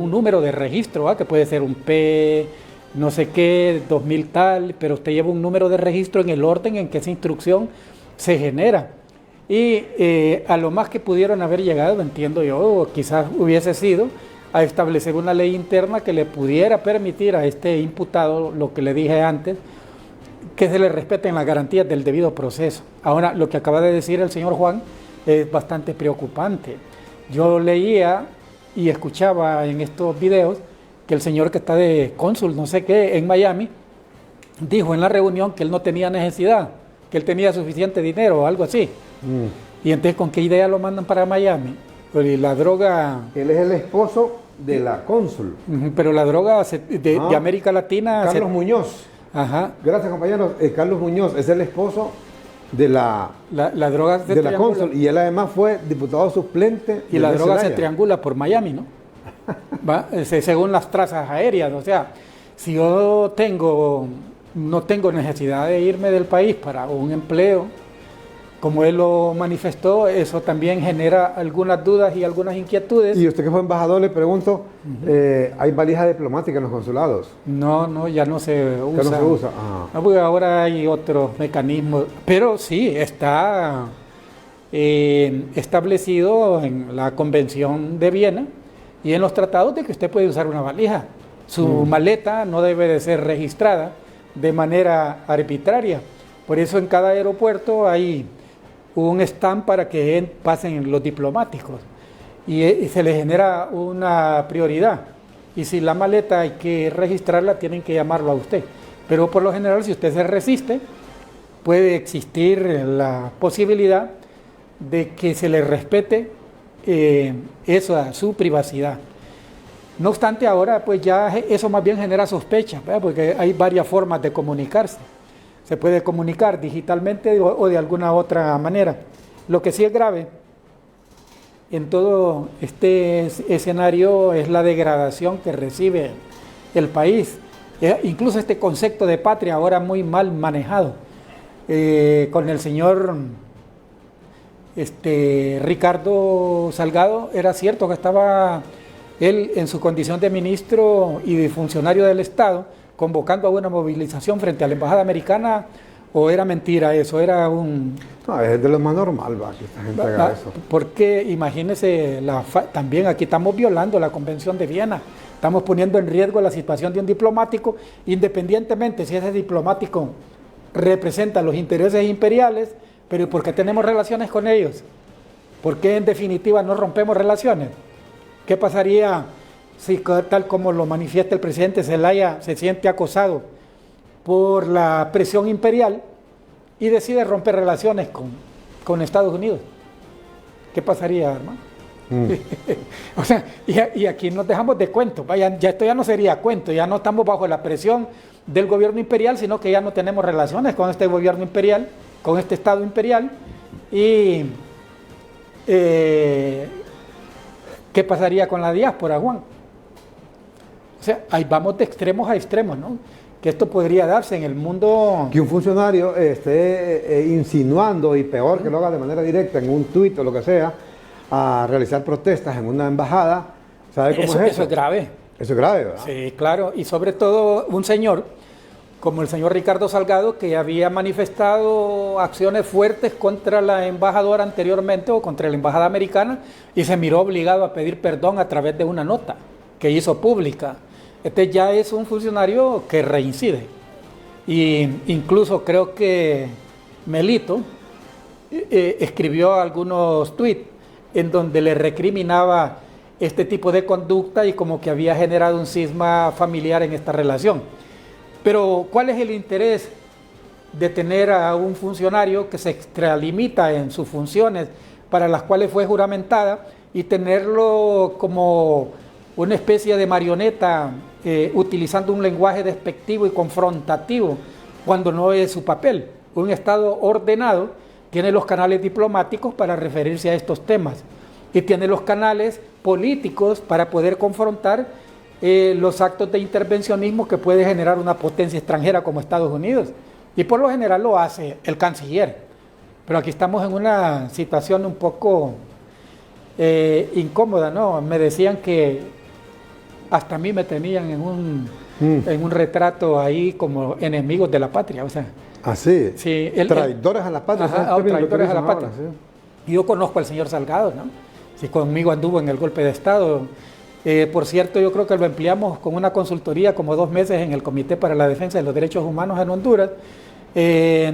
[SPEAKER 2] número de registro, que puede ser un P, no sé qué, 2000 tal, pero usted lleva un número de registro en el orden en que esa instrucción se genera. Y a lo más que pudieron haber llegado, entiendo yo, quizás hubiese sido a establecer una ley interna que le pudiera permitir a este imputado, lo que le dije antes, que se le respeten las garantías del debido proceso. Ahora, lo que acaba de decir el señor Juan es bastante preocupante. Yo leía y escuchaba en estos videos que el señor que está de cónsul, no sé qué, en Miami, dijo en la reunión que él no tenía necesidad, que él tenía suficiente dinero o algo así. Y entonces, ¿con qué idea lo mandan para Miami? Pues la droga...
[SPEAKER 1] Él es el esposo de la cónsul.
[SPEAKER 2] Pero la droga de América Latina...
[SPEAKER 1] Carlos Muñoz.
[SPEAKER 2] Ajá.
[SPEAKER 1] Gracias, compañeros. Carlos Muñoz es el esposo de la
[SPEAKER 2] droga
[SPEAKER 1] de la Cónsul, y él además fue diputado suplente.
[SPEAKER 2] Y la droga se triangula por Miami, ¿no? Según las trazas aéreas. O sea, si yo no tengo necesidad de irme del país para un empleo, como él lo manifestó, eso también genera algunas dudas y algunas inquietudes.
[SPEAKER 1] Y usted que fue embajador, le pregunto, ¿hay valija diplomática en los consulados?
[SPEAKER 2] No, ya no se usa.
[SPEAKER 1] Ya no se usa.
[SPEAKER 2] No, porque ahora hay otros mecanismos, pero sí está establecido en la Convención de Viena y en los tratados de que usted puede usar una valija. Su maleta no debe de ser registrada de manera arbitraria. Por eso en cada aeropuerto hay un stand para que pasen los diplomáticos y se les genera una prioridad. Y si la maleta hay que registrarla, tienen que llamarlo a usted. Pero por lo general, si usted se resiste, puede existir la posibilidad de que se le respete su privacidad. No obstante, ahora pues ya eso más bien genera sospecha, ¿verdad? Porque hay varias formas de comunicarse. Se puede comunicar digitalmente o de alguna otra manera. Lo que sí es grave en todo este escenario es la degradación que recibe el país. Incluso este concepto de patria ahora muy mal manejado. Con el señor Ricardo Salgado, era cierto que estaba él en su condición de ministro y de funcionario del Estado convocando a una movilización frente a la embajada americana, o era mentira eso, era un...
[SPEAKER 1] No, es de lo más normal, que esta gente haga eso.
[SPEAKER 2] Porque imagínese, también aquí estamos violando la Convención de Viena, estamos poniendo en riesgo la situación de un diplomático, independientemente si ese diplomático representa los intereses imperiales, pero ¿por qué tenemos relaciones con ellos? ¿Por qué en definitiva no rompemos relaciones? ¿Qué pasaría si, tal como lo manifiesta el presidente Zelaya, se siente acosado por la presión imperial y decide romper relaciones con Estados Unidos? ¿Qué pasaría, hermano? O sea, y aquí nos dejamos de cuento. Vaya, ya esto ya no sería cuento, ya no estamos bajo la presión del gobierno imperial, sino que ya no tenemos relaciones con este gobierno imperial, con este Estado imperial. Y ¿qué pasaría con la diáspora, Juan? O sea, ahí vamos de extremos a extremos, ¿no? Que esto podría darse en el mundo...
[SPEAKER 1] Que un funcionario esté insinuando, y peor que lo haga de manera directa en un tuit o lo que sea, a realizar protestas en una embajada, ¿sabe cómo es eso?
[SPEAKER 2] Eso es grave.
[SPEAKER 1] Eso es grave, ¿verdad?
[SPEAKER 2] Sí, claro, y sobre todo un señor como el señor Ricardo Salgado, que había manifestado acciones fuertes contra la embajadora anteriormente o contra la embajada americana, y se miró obligado a pedir perdón a través de una nota que hizo pública. Este ya es un funcionario que reincide. Y incluso creo que Melito escribió algunos tweets en donde le recriminaba este tipo de conducta y como que había generado un cisma familiar en esta relación. Pero ¿cuál es el interés de tener a un funcionario que se extralimita en sus funciones para las cuales fue juramentada y tenerlo como una especie de marioneta utilizando un lenguaje despectivo y confrontativo cuando no es su papel? Un Estado ordenado tiene los canales diplomáticos para referirse a estos temas y tiene los canales políticos para poder confrontar los actos de intervencionismo que puede generar una potencia extranjera como Estados Unidos, y por lo general lo hace el canciller. Pero aquí estamos en una situación un poco incómoda, ¿no? Me decían que hasta a mí me tenían en un retrato ahí como enemigos de la patria, o sea.
[SPEAKER 1] ¿Ah, sí?
[SPEAKER 2] Sí,
[SPEAKER 1] traidores a la patria.
[SPEAKER 2] Ajá, traidores a la patria. Ahora, sí. Yo conozco al señor Salgado, ¿no? Si conmigo anduvo en el golpe de Estado. Por cierto, yo creo que lo empleamos con una consultoría como 2 meses en el Comité para la Defensa de los Derechos Humanos en Honduras.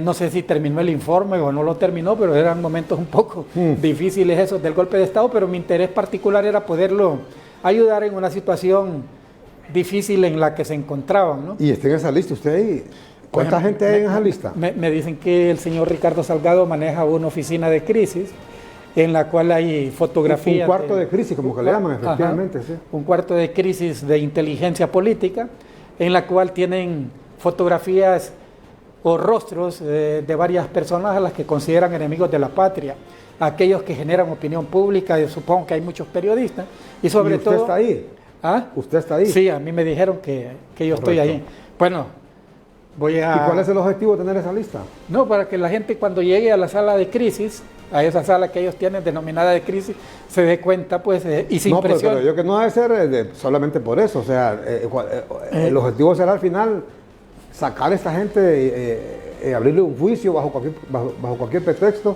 [SPEAKER 2] No sé si terminó el informe o no lo terminó, pero eran momentos un poco difíciles esos del golpe de Estado, pero mi interés particular era poderlo ayudar en una situación difícil en la que se encontraban, ¿no?
[SPEAKER 1] ¿Y está en esa lista usted ahí? ¿Cuánta gente hay en esa lista?
[SPEAKER 2] Me dicen que el señor Ricardo Salgado maneja una oficina de crisis en la cual hay fotografías.
[SPEAKER 1] Un cuarto de crisis, como que le llaman, efectivamente.
[SPEAKER 2] Ajá,
[SPEAKER 1] sí.
[SPEAKER 2] Un cuarto de crisis de inteligencia política, en la cual tienen fotografías o rostros de varias personas a las que consideran enemigos de la patria, aquellos que generan opinión pública, yo supongo que hay muchos periodistas, y sobre
[SPEAKER 1] ¿Y usted
[SPEAKER 2] todo...
[SPEAKER 1] está ahí?
[SPEAKER 2] ¿Ah?
[SPEAKER 1] ¿Usted está ahí?
[SPEAKER 2] Sí, a mí me dijeron que yo estoy ahí. Bueno, voy a...
[SPEAKER 1] ¿Y cuál es el objetivo de tener esa lista?
[SPEAKER 2] No, para que la gente cuando llegue a la sala de crisis, a esa sala que ellos tienen denominada de crisis, se dé cuenta, pues, y se impresione.
[SPEAKER 1] Pero yo que no debe ser solamente por eso, o sea, el objetivo será al final sacar a esta gente, abrirle un juicio bajo cualquier pretexto,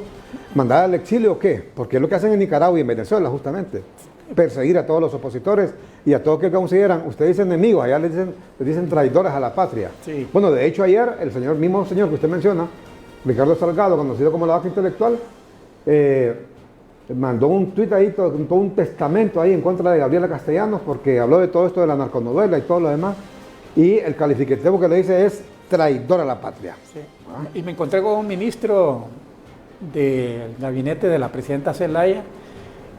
[SPEAKER 1] mandar al exilio o qué, porque es lo que hacen en Nicaragua y en Venezuela justamente, perseguir a todos los opositores y a todos que consideran, ustedes dicen enemigos, allá les dicen traidores a la patria.
[SPEAKER 2] Sí.
[SPEAKER 1] Bueno, de hecho ayer el mismo señor que usted menciona, Ricardo Salgado, conocido como la vaca intelectual, mandó un tuit ahí, todo un testamento ahí en contra de Gabriela Castellanos, porque habló de todo esto de la narconovela y todo lo demás, y el calificativo que le dice es traidor a la patria.
[SPEAKER 2] Sí. Y me encontré con un ministro del gabinete de la presidenta Zelaya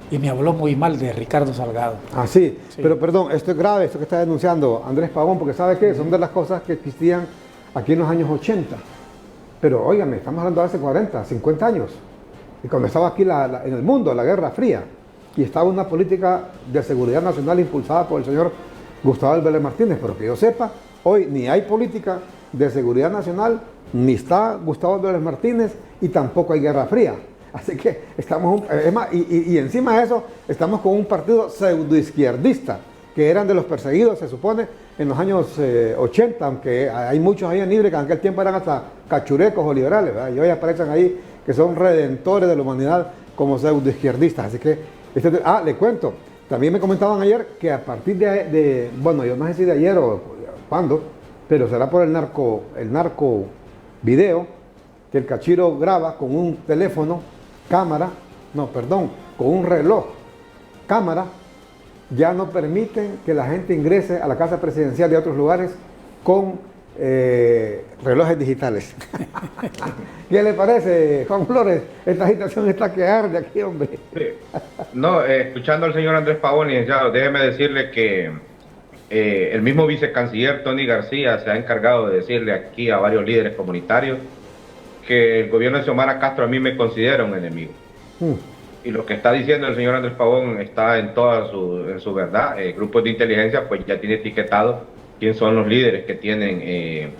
[SPEAKER 2] y me habló muy mal de Ricardo Salgado.
[SPEAKER 1] Ah, sí,
[SPEAKER 2] Sí.
[SPEAKER 1] Pero perdón, esto es grave, esto que está denunciando Andrés Pavón, porque ¿sabe qué? Son de las cosas que existían aquí en los años 80. Pero óigame, estamos hablando de hace 40, 50 años. Y cuando estaba aquí en el mundo, la Guerra Fría, y estaba una política de seguridad nacional impulsada por el señor Gustavo Vélez Martínez, pero que yo sepa, hoy ni hay política de seguridad nacional, ni está Gustavo Vélez Martínez, y tampoco hay Guerra Fría. Así que estamos, y encima de eso, estamos con un partido pseudoizquierdista, que eran de los perseguidos, se supone, en los años 80, aunque hay muchos ahí en Libre que en aquel tiempo eran hasta cachurecos o liberales, ¿verdad? Y hoy aparecen ahí que son redentores de la humanidad como pseudoizquierdistas. Así que, le cuento, también me comentaban ayer que a partir bueno, yo no sé si de ayer o cuándo, pero será por el narco video, que el cachiro graba con un teléfono, con un reloj, cámara, ya no permiten que la gente ingrese a la casa presidencial y a otros lugares con relojes digitales. ¿Qué le parece, Juan Flores? Esta agitación está que arde aquí, hombre.
[SPEAKER 3] Sí. No, escuchando al señor Andrés Pavón, licenciado, déjeme decirle que el mismo vicecanciller Tony García se ha encargado de decirle aquí a varios líderes comunitarios que el gobierno de Xiomara Castro a mí me considera un enemigo. Y lo que está diciendo el señor Andrés Pavón está en toda su verdad. Grupos de inteligencia pues ya tiene etiquetado quién son los líderes que tienen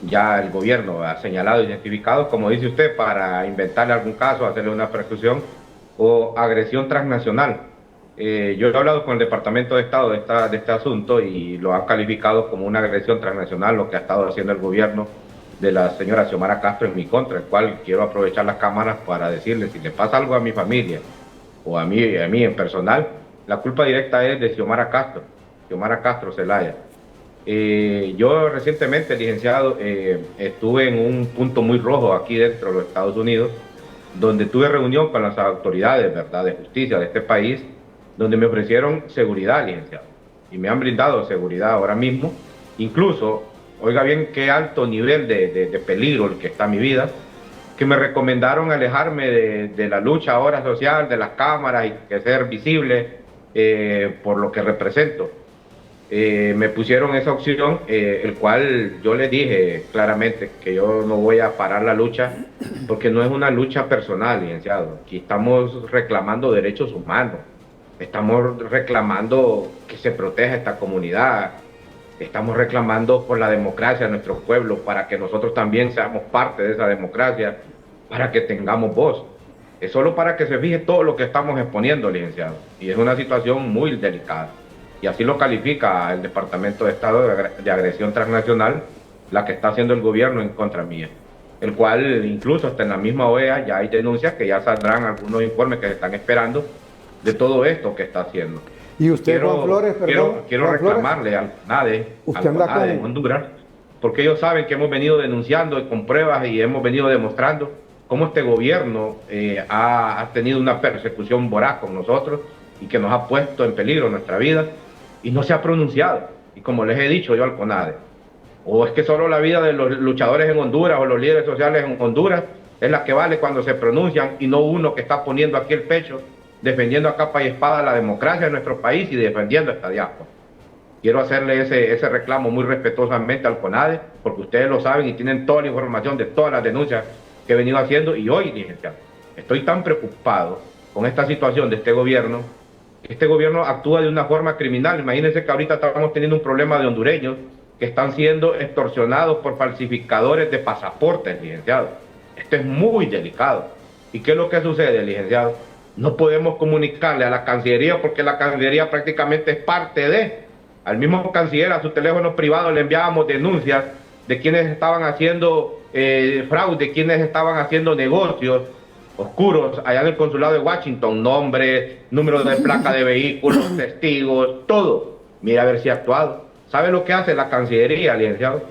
[SPEAKER 3] ya el gobierno ha señalado, identificados, como dice usted, para inventarle algún caso, hacerle una persecución o agresión transnacional. Yo he hablado con el Departamento de Estado de este asunto y lo han calificado como una agresión transnacional, lo que ha estado haciendo el gobierno de la señora Xiomara Castro en mi contra, el cual quiero aprovechar las cámaras para decirle, si le pasa algo a mi familia o a mí en personal, la culpa directa es de Xiomara Castro Zelaya. Yo recientemente, licenciado, estuve en un punto muy rojo aquí dentro de los Estados Unidos, donde tuve reunión con las autoridades, ¿verdad?, de justicia de este país, donde me ofrecieron seguridad, licenciado, y me han brindado seguridad ahora mismo. Incluso, oiga bien qué alto nivel de peligro el que está mi vida, que me recomendaron alejarme de la lucha ahora social, de las cámaras y que ser visible por lo que represento. Me pusieron esa opción, el cual yo les dije claramente que yo no voy a parar la lucha, porque no es una lucha personal, licenciado. Aquí estamos reclamando derechos humanos, estamos reclamando que se proteja esta comunidad, estamos reclamando por la democracia de nuestro pueblo, para que nosotros también seamos parte de esa democracia, para que tengamos voz. Es solo para que se fije todo lo que estamos exponiendo, licenciado, y es una situación muy delicada. Y así lo califica el Departamento de Estado de agresión transnacional, la que está haciendo el gobierno en contra mía. El cual, incluso hasta en la misma OEA, ya hay denuncias que ya saldrán algunos informes que se están esperando de todo esto que está haciendo.
[SPEAKER 1] Y usted, Juan Flores, perdón.
[SPEAKER 3] Quiero reclamarle al CONADE en Honduras, porque ellos saben que hemos venido denunciando con pruebas y hemos venido demostrando cómo este gobierno ha tenido una persecución voraz con nosotros y que nos ha puesto en peligro nuestra vida. Y no se ha pronunciado. Y como les he dicho yo al CONADE, o es que solo la vida de los luchadores en Honduras o los líderes sociales en Honduras es la que vale cuando se pronuncian, y no uno que está poniendo aquí el pecho, defendiendo a capa y espada la democracia de nuestro país y defendiendo esta diáspora. quiero hacerle ese reclamo muy respetuosamente al CONADE, porque ustedes lo saben y tienen toda la información de todas las denuncias que he venido haciendo. Y hoy, licenciado, estoy tan preocupado con esta situación de este gobierno. Este gobierno actúa de una forma criminal. Imagínense que ahorita estamos teniendo un problema de hondureños que están siendo extorsionados por falsificadores de pasaportes, licenciado. Esto es muy delicado. ¿Y qué es lo que sucede, licenciado? No podemos comunicarle a la Cancillería porque la Cancillería prácticamente es parte de... Al mismo canciller, a su teléfono privado le enviábamos denuncias de quienes estaban haciendo fraude, quienes estaban haciendo negocios oscuros allá en el consulado de Washington, nombres, números de placa de vehículos, testigos, todo. Mira a ver si ha actuado. ¿Sabe lo que hace la Cancillería, licenciado?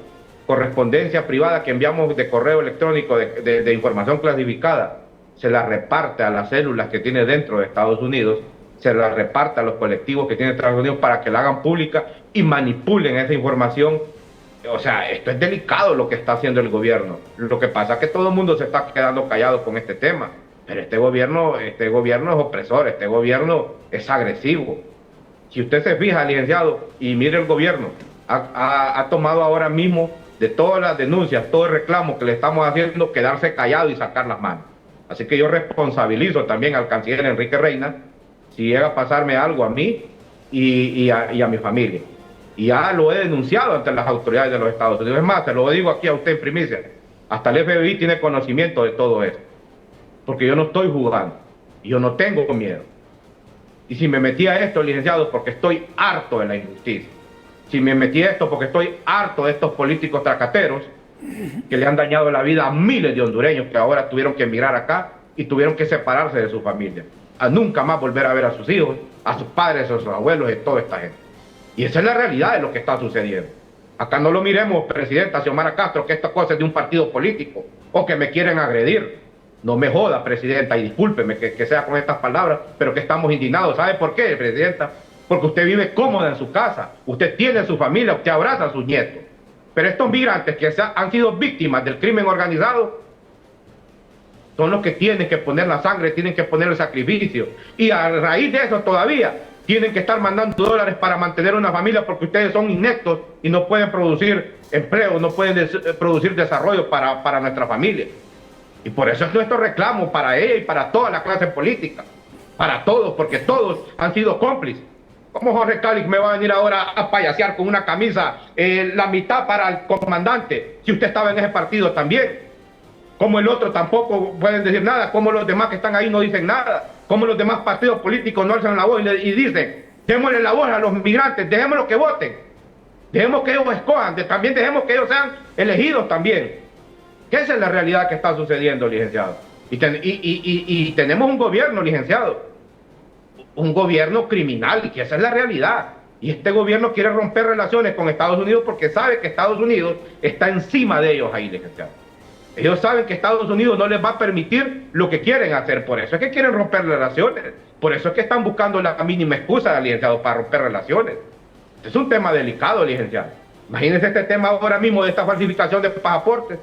[SPEAKER 3] Correspondencia privada que enviamos de correo electrónico de información clasificada, se la reparte a las células que tiene dentro de Estados Unidos, se la reparte a los colectivos que tiene Estados Unidos para que la hagan pública y manipulen esa información. O sea, esto es delicado lo que está haciendo el gobierno. Lo que pasa es que todo el mundo se está quedando callado con este tema. Pero este gobierno es opresor, este gobierno es agresivo. Si usted se fija, licenciado, y mire el gobierno, ha tomado ahora mismo de todas las denuncias, todo el reclamo que le estamos haciendo, quedarse callado y sacar las manos. Así que yo responsabilizo también al canciller Enrique Reina si llega a pasarme algo a mí y a mi familia. Y ya lo he denunciado ante las autoridades de los Estados Unidos. Es más, se lo digo aquí a usted en primicia, hasta el FBI tiene conocimiento de todo esto, porque yo no estoy jugando, yo no tengo miedo. Y si me metí a esto, licenciado, porque estoy harto de la injusticia. Si me metí a esto, porque estoy harto de estos políticos tracateros que le han dañado la vida a miles de hondureños que ahora tuvieron que emigrar acá y tuvieron que separarse de su familia, a nunca más volver a ver a sus hijos, a sus padres, a sus abuelos y toda esta gente. Y esa es la realidad de lo que está sucediendo. Acá no lo miremos, presidenta Xiomara Castro, que esta cosa es de un partido político o que me quieren agredir. No me joda, presidenta, y discúlpeme que sea con estas palabras, pero que estamos indignados. ¿Sabe por qué, presidenta? Porque usted vive cómoda en su casa, usted tiene su familia, usted abraza a sus nietos. Pero estos migrantes que han sido víctimas del crimen organizado son los que tienen que poner la sangre, tienen que poner el sacrificio. Y a raíz de eso todavía tienen que estar mandando dólares para mantener una familia porque ustedes son ineptos y no pueden producir empleo, no pueden producir desarrollo para nuestra familia. Y por eso es nuestro reclamo para ella y para toda la clase política, para todos, porque todos han sido cómplices. ¿Cómo Jorge Cálix me va a venir ahora a payasear con una camisa la mitad para el comandante si usted estaba en ese partido también? ¿Cómo el otro tampoco pueden decir nada? ¿Cómo los demás que están ahí no dicen nada? ¿Cómo los demás partidos políticos no alzan la voz y dicen, démosle la voz a los migrantes, dejémoslos que voten, dejemos que ellos escojan, también dejemos que ellos sean elegidos también? ¿Qué es la realidad que está sucediendo, licenciado? Y tenemos un gobierno, licenciado, un gobierno criminal, y que esa es la realidad. Y este gobierno quiere romper relaciones con Estados Unidos porque sabe que Estados Unidos está encima de ellos ahí, licenciado. Ellos saben que Estados Unidos no les va a permitir lo que quieren hacer, por eso es que quieren romper relaciones, por eso es que están buscando la mínima excusa, licenciado, para romper relaciones. Este es un tema delicado, licenciado. Imagínense este tema ahora mismo de esta falsificación de pasaportes.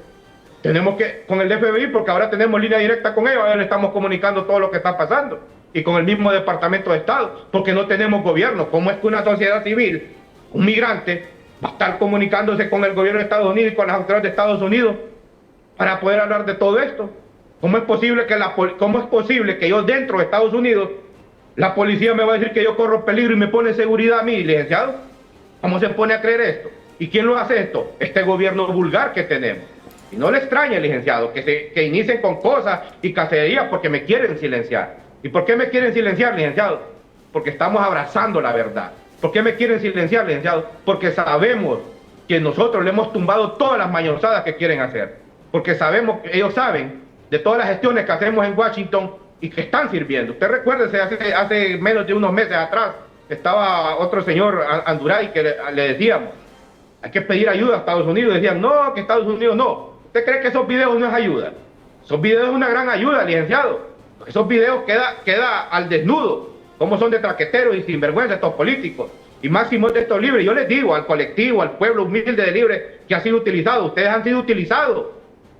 [SPEAKER 3] Tenemos que, con el FBI, porque ahora tenemos línea directa con ellos, ahora le estamos comunicando todo lo que está pasando, y con el mismo Departamento de Estado, porque no tenemos gobierno. ¿Cómo es que una sociedad civil, un migrante, va a estar comunicándose con el gobierno de Estados Unidos y con las autoridades de Estados Unidos para poder hablar de todo esto? ¿Cómo es posible que yo dentro de Estados Unidos, la policía me va a decir que yo corro peligro y me pone seguridad a mí, licenciado? ¿Cómo se pone a creer esto? ¿Y quién lo hace esto? Este gobierno vulgar que tenemos. Y no le extrañe, licenciado, que inicien con cosas y cacerías porque me quieren silenciar. ¿Y por qué me quieren silenciar, licenciado? Porque estamos abrazando la verdad. ¿Por qué me quieren silenciar, licenciado? Porque sabemos que nosotros le hemos tumbado todas las mañosadas que quieren hacer. Porque sabemos, ellos saben de todas las gestiones que hacemos en Washington y que están sirviendo. Usted recuérdese, hace menos de unos meses atrás, estaba otro señor, Anduray, que le decíamos, hay que pedir ayuda a Estados Unidos. Decían, no, que Estados Unidos no. ¿Usted cree que esos videos no es ayuda? Esos videos es una gran ayuda, licenciado. Esos videos queda al desnudo, cómo son de traqueteros y sinvergüenza estos políticos. Y máximo de estos libres. Yo les digo al colectivo, al pueblo humilde de Libre que ha sido utilizado, ustedes han sido utilizados.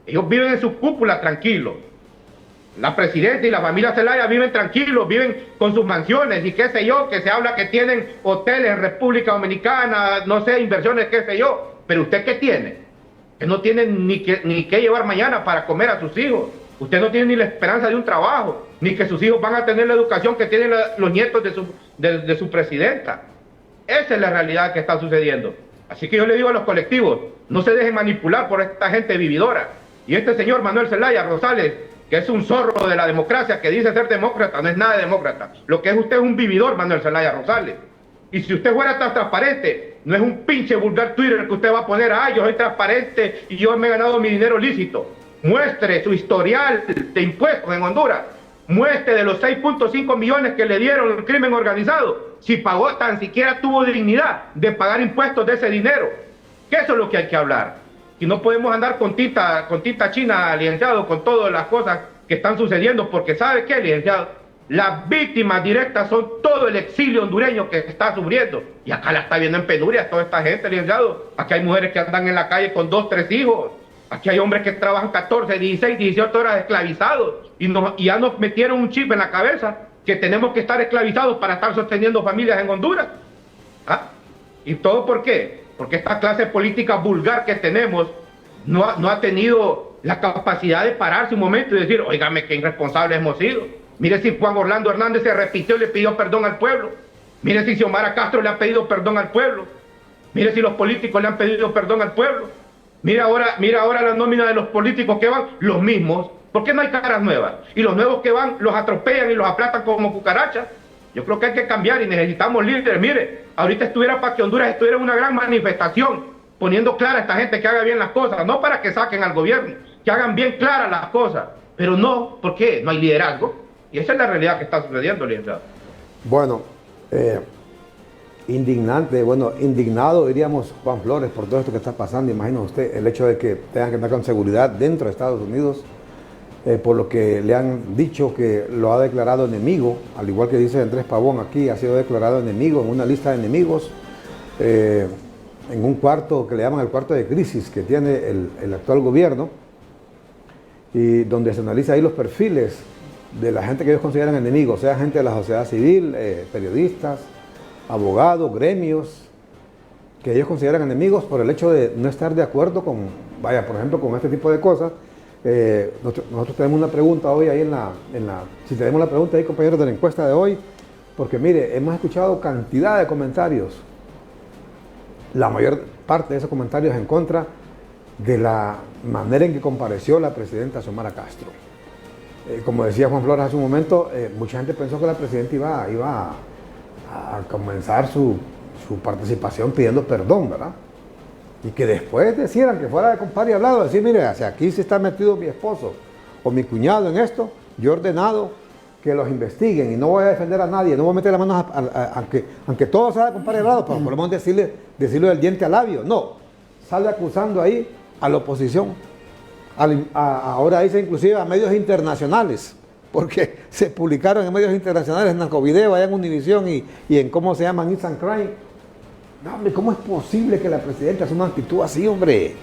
[SPEAKER 3] Ellos viven en su cúpula tranquilos. La presidenta y la familia Zelaya viven tranquilos, viven con sus mansiones y qué sé yo, que se habla que tienen hoteles en República Dominicana, no sé, inversiones, qué sé yo. Pero ¿usted qué tiene? Usted no tiene ni qué llevar mañana para comer a sus hijos. Usted no tiene ni la esperanza de un trabajo, ni que sus hijos van a tener la educación que tienen los nietos de su presidenta. Esa es la realidad que está sucediendo. Así que yo le digo a los colectivos, no se dejen manipular por esta gente vividora. Y este señor Manuel Zelaya Rosales, que es un zorro de la democracia, que dice ser demócrata, no es nada de demócrata. Lo que es usted es un vividor, Manuel Zelaya Rosales. Y si usted fuera tan transparente, no es un pinche vulgar Twitter que usted va a poner, yo soy transparente y yo me he ganado mi dinero lícito. Muestre su historial de impuestos en Honduras. Muestre de los 6.5 millones que le dieron el crimen organizado, si pagó, tan siquiera tuvo dignidad de pagar impuestos de ese dinero. Que eso es lo que hay que hablar. Y no podemos andar con tinta china, licenciado, con todas las cosas que están sucediendo, porque ¿sabe qué, licenciado? Las víctimas directas son todo el exilio hondureño que está sufriendo. Y acá la está viendo en penurias toda esta gente, licenciado. Aquí hay mujeres que andan en la calle con 2, 3 hijos. Aquí hay hombres que trabajan 14, 16, 18 horas esclavizados. Y ya nos metieron un chip en la cabeza que tenemos que estar esclavizados para estar sosteniendo familias en Honduras. ¿Y todo por qué? Porque esta clase política vulgar que tenemos no ha tenido la capacidad de pararse un momento y decir, óigame, qué irresponsables hemos sido. Mire si Juan Orlando Hernández se repitió y le pidió perdón al pueblo. Mire si Xiomara Castro le ha pedido perdón al pueblo. Mire si los políticos le han pedido perdón al pueblo. Mira ahora la nómina de los políticos que van, los mismos. ¿Por qué no hay caras nuevas? Y los nuevos que van los atropellan y los aplastan como cucarachas. Yo creo que hay que cambiar y necesitamos líderes. Mire, ahorita estuviera para que Honduras estuviera en una gran manifestación, poniendo clara a esta gente que haga bien las cosas, no para que saquen al gobierno, que hagan bien claras las cosas. Pero no, ¿por qué? No hay liderazgo. Y esa es la realidad que está sucediendo, licenciado.
[SPEAKER 1] Bueno, indignado diríamos Juan Flores por todo esto que está pasando. Imagina usted el hecho de que tengan que andar con seguridad dentro de Estados Unidos, por lo que le han dicho que lo ha declarado enemigo, al igual que dice Andrés Pavón aquí, ha sido declarado enemigo en una lista de enemigos, en un cuarto que le llaman el cuarto de crisis que tiene el actual gobierno, y donde se analiza ahí los perfiles de la gente que ellos consideran enemigos, sea gente de la sociedad civil, periodistas, abogados, gremios, que ellos consideran enemigos por el hecho de no estar de acuerdo con, por ejemplo, con este tipo de cosas. Nosotros tenemos una pregunta hoy ahí si tenemos la pregunta ahí, compañeros, de la encuesta de hoy, porque mire, hemos escuchado cantidad de comentarios, la mayor parte de esos comentarios en contra de la manera en que compareció la presidenta Xiomara Castro. Como decía Juan Flores hace un momento, mucha gente pensó que la presidenta iba a comenzar su participación pidiendo perdón, ¿verdad? Y que después decieran que fuera de compadre y hablado, decir, mire, hacia aquí se está metido mi esposo o mi cuñado en esto, yo he ordenado que los investiguen y no voy a defender a nadie, no voy a meter las manos, aunque todo sea de compadre y hablado, pero por lo menos decirlo del diente al labio. No, sale acusando ahí a la oposición. Ahora dice inclusive a medios internacionales, porque se publicaron en medios internacionales, en Narcovideo, allá en Univisión y en cómo se llaman Instant Crime. No, hombre, ¿cómo es posible que la presidenta haga una actitud así, hombre?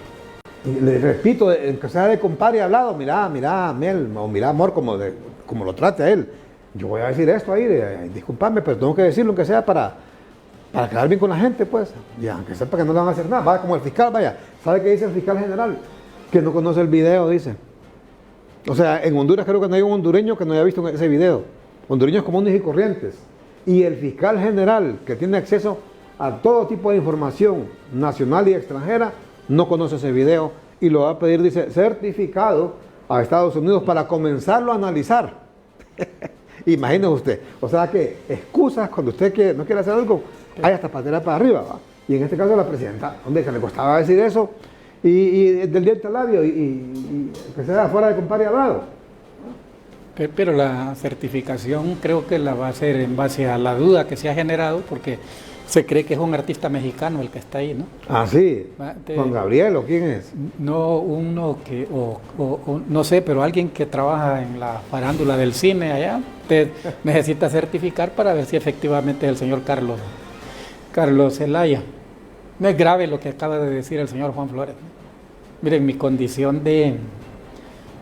[SPEAKER 1] Y le repito, que sea de compadre hablado, mira, Mel, o mira, amor, como lo trate a él. Yo voy a decir esto ahí, disculpadme, pero tengo que decirlo, aunque sea para quedar bien con la gente, pues. Y aunque sepa que no le van a hacer nada, vaya como el fiscal, vaya. ¿Sabe qué dice el fiscal general? Que no conoce el video, dice. O sea, en Honduras creo que no hay un hondureño que no haya visto ese video. Hondureños comunes y corrientes. Y el fiscal general, que tiene acceso a todo tipo de información nacional y extranjera, no conoce ese video y lo va a pedir, dice, certificado a Estados Unidos para comenzarlo a analizar. Imagínese usted. O sea que excusas cuando usted no quiere hacer algo, hay hasta patera para arriba, ¿va? Y en este caso la presidenta, hombre, que le costaba decir eso, y del diente al labio, y que sea fuera de compadre hablado.
[SPEAKER 2] Pero la certificación creo que la va a hacer en base a la duda que se ha generado, porque se cree que es un artista mexicano el que está ahí, ¿no?
[SPEAKER 1] Ah, sí. ¿Juan Gabriel o quién es?
[SPEAKER 2] No, uno que, no sé, pero alguien que trabaja en la farándula del cine allá, usted necesita certificar para ver si efectivamente es el señor Carlos Zelaya. No es grave lo que acaba de decir el señor Juan Flores. Miren, mi condición de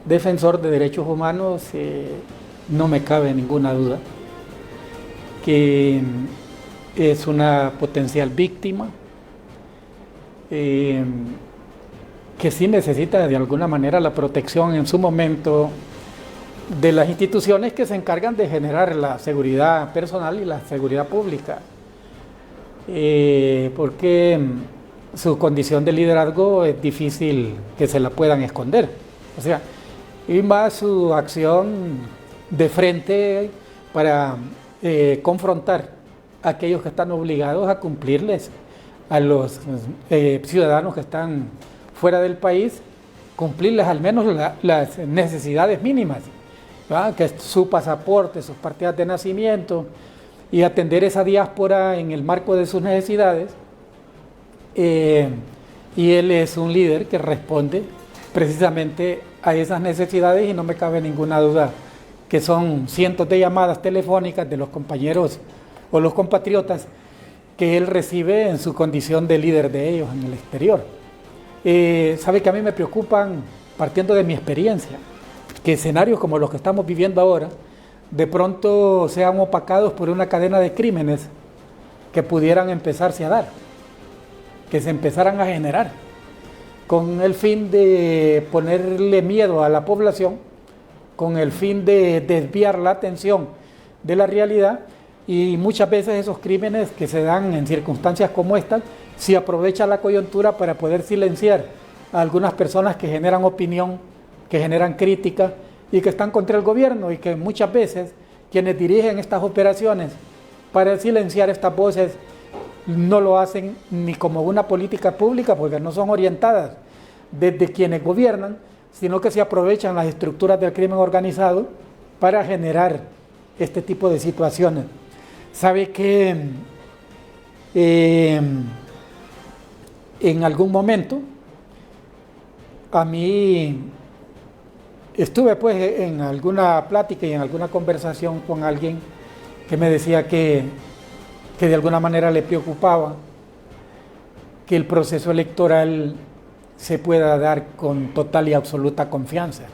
[SPEAKER 2] defensor de derechos humanos, no me cabe ninguna duda que es una potencial víctima, que sí necesita de alguna manera la protección en su momento de las instituciones que se encargan de generar la seguridad personal y la seguridad pública, porque su condición de liderazgo es difícil que se la puedan esconder, o sea, y más su acción de frente para confrontar a aquellos que están obligados a cumplirles, a los ciudadanos que están fuera del país, cumplirles al menos las necesidades mínimas, ¿verdad? Que es su pasaporte, sus partidas de nacimiento, y atender esa diáspora en el marco de sus necesidades. Y él es un líder que responde precisamente a esas necesidades, y no me cabe ninguna duda que son cientos de llamadas telefónicas de los compañeros o los compatriotas que él recibe en su condición de líder de ellos en el exterior. Sabe que a mí me preocupan, partiendo de mi experiencia, que escenarios como los que estamos viviendo ahora de pronto sean opacados por una cadena de crímenes que pudieran empezarse a dar, que se empezaran a generar, con el fin de ponerle miedo a la población, con el fin de desviar la atención de la realidad, y muchas veces esos crímenes que se dan en circunstancias como estas, se aprovecha la coyuntura para poder silenciar a algunas personas que generan opinión, que generan crítica y que están contra el gobierno, y que muchas veces quienes dirigen estas operaciones para silenciar estas voces no lo hacen ni como una política pública, porque no son orientadas desde quienes gobiernan, sino que se aprovechan las estructuras del crimen organizado para generar este tipo de situaciones. Sabe que en algún momento a mí estuve pues en alguna plática y en alguna conversación con alguien que me decía que de alguna manera le preocupaba que el proceso electoral se pueda dar con total y absoluta confianza,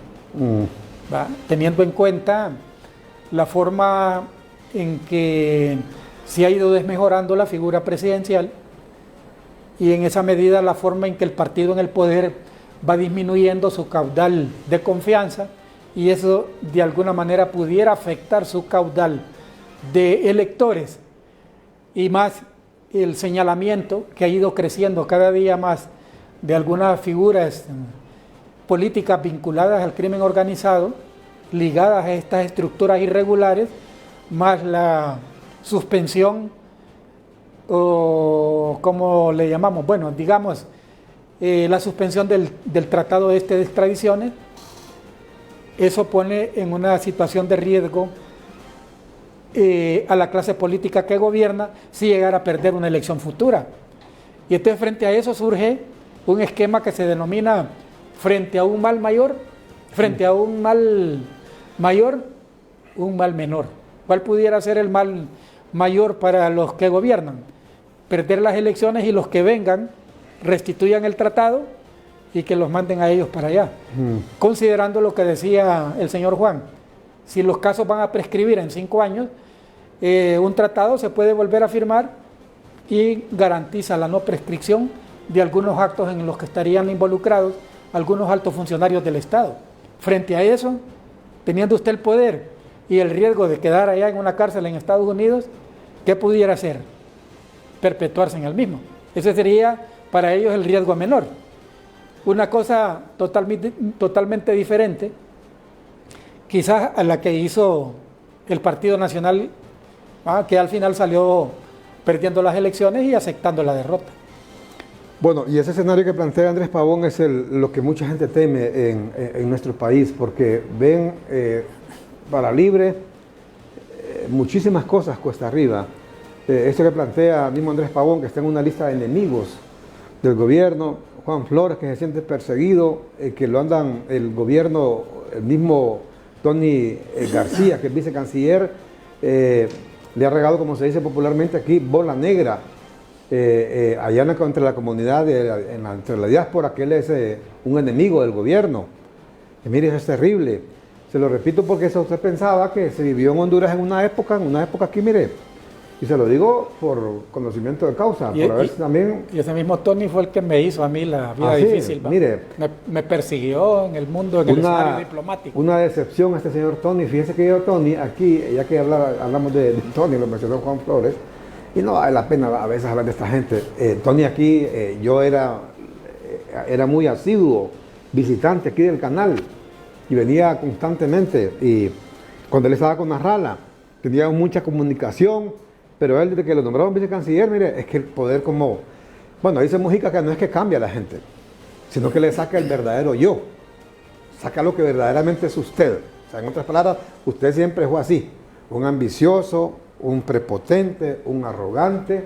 [SPEAKER 2] ¿va? Teniendo en cuenta la forma en que se ha ido desmejorando la figura presidencial, y en esa medida la forma en que el partido en el poder va disminuyendo su caudal de confianza, y eso de alguna manera pudiera afectar su caudal de electores, y más el señalamiento que ha ido creciendo cada día más de algunas figuras políticas vinculadas al crimen organizado, ligadas a estas estructuras irregulares, más la suspensión, o como le llamamos, bueno, digamos, la suspensión del tratado de extradiciones. Eso pone en una situación de riesgo a la clase política que gobierna si llegara a perder una elección futura. Y entonces frente a eso surge un esquema que se denomina frente a un mal mayor, frente a un mal mayor, un mal menor. ¿Cuál pudiera ser el mal mayor para los que gobiernan? Perder las elecciones y los que vengan restituyan el tratado y que los manden a ellos para allá. Considerando lo que decía el señor Juan, si los casos van a prescribir en 5 años, un tratado se puede volver a firmar y garantiza la no prescripción de algunos actos en los que estarían involucrados algunos altos funcionarios del Estado. Frente a eso, teniendo usted el poder y el riesgo de quedar allá en una cárcel en Estados Unidos, ¿qué pudiera hacer? Perpetuarse en el mismo. Ese sería para ellos el riesgo menor. Una cosa totalmente diferente, quizás a la que hizo el Partido Nacional, que al final salió perdiendo las elecciones y aceptando la derrota.
[SPEAKER 1] Bueno, y ese escenario que plantea Andrés Pavón es lo que mucha gente teme en nuestro país, porque ven para libre muchísimas cosas cuesta arriba. Esto que plantea mismo Andrés Pavón, que está en una lista de enemigos del gobierno, Juan Flores, que se siente perseguido, que lo andan el gobierno, el mismo Tony García, que es vicecanciller, le ha regalado, como se dice popularmente aquí, bola negra allá entre la comunidad, entre la diáspora, que él es un enemigo del gobierno. Y mire, eso es terrible. Se lo repito porque eso usted pensaba que se vivió en Honduras en una época aquí, mire. Y se lo digo por conocimiento de causa, por haber también...
[SPEAKER 2] Y ese mismo Tony fue el que me hizo a mí la vida difícil.
[SPEAKER 1] Mire,
[SPEAKER 2] me persiguió en el mundo, en el escenario diplomático.
[SPEAKER 1] Una decepción a este señor Tony. Fíjese que yo, Tony, aquí, ya que hablamos de Tony, lo mencionó Juan Flores, y no vale la pena a veces hablar de esta gente. Tony aquí, yo era muy asiduo, visitante aquí del canal, y venía constantemente, y cuando él estaba con Narrala, tenía mucha comunicación, pero él desde que lo nombraron vicecanciller, mire, es que el poder como, bueno, dice Mujica que no es que cambia a la gente, sino que le saca el verdadero yo, saca lo que verdaderamente es usted. O sea, en otras palabras, usted siempre fue así, un ambicioso, un prepotente, un arrogante.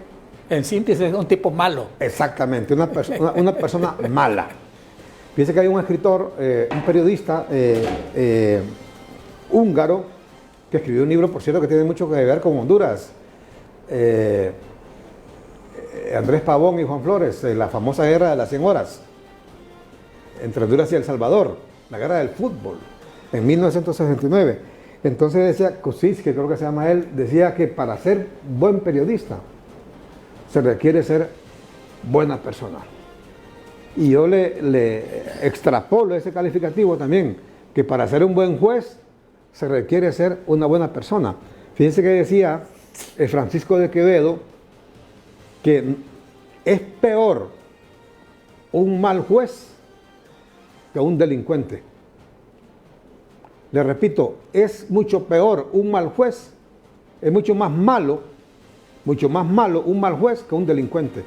[SPEAKER 2] En síntesis, un tipo malo.
[SPEAKER 1] Exactamente, una persona mala. Fíjese que hay un escritor, un periodista húngaro, que escribió un libro, por cierto, que tiene mucho que ver con Honduras. Andrés Pavón y Juan Flores, la famosa guerra de las 100 horas entre Honduras y El Salvador, la guerra del fútbol, en 1969. Entonces decía, Kuczynski, que creo que se llama él, decía que para ser buen periodista se requiere ser buena persona. Y yo le extrapolo ese calificativo también, que para ser un buen juez se requiere ser una buena persona. Fíjense que decía Francisco de Quevedo que es peor un mal juez que un delincuente. Le repito, es mucho peor un mal juez, es mucho más malo un mal juez que un delincuente.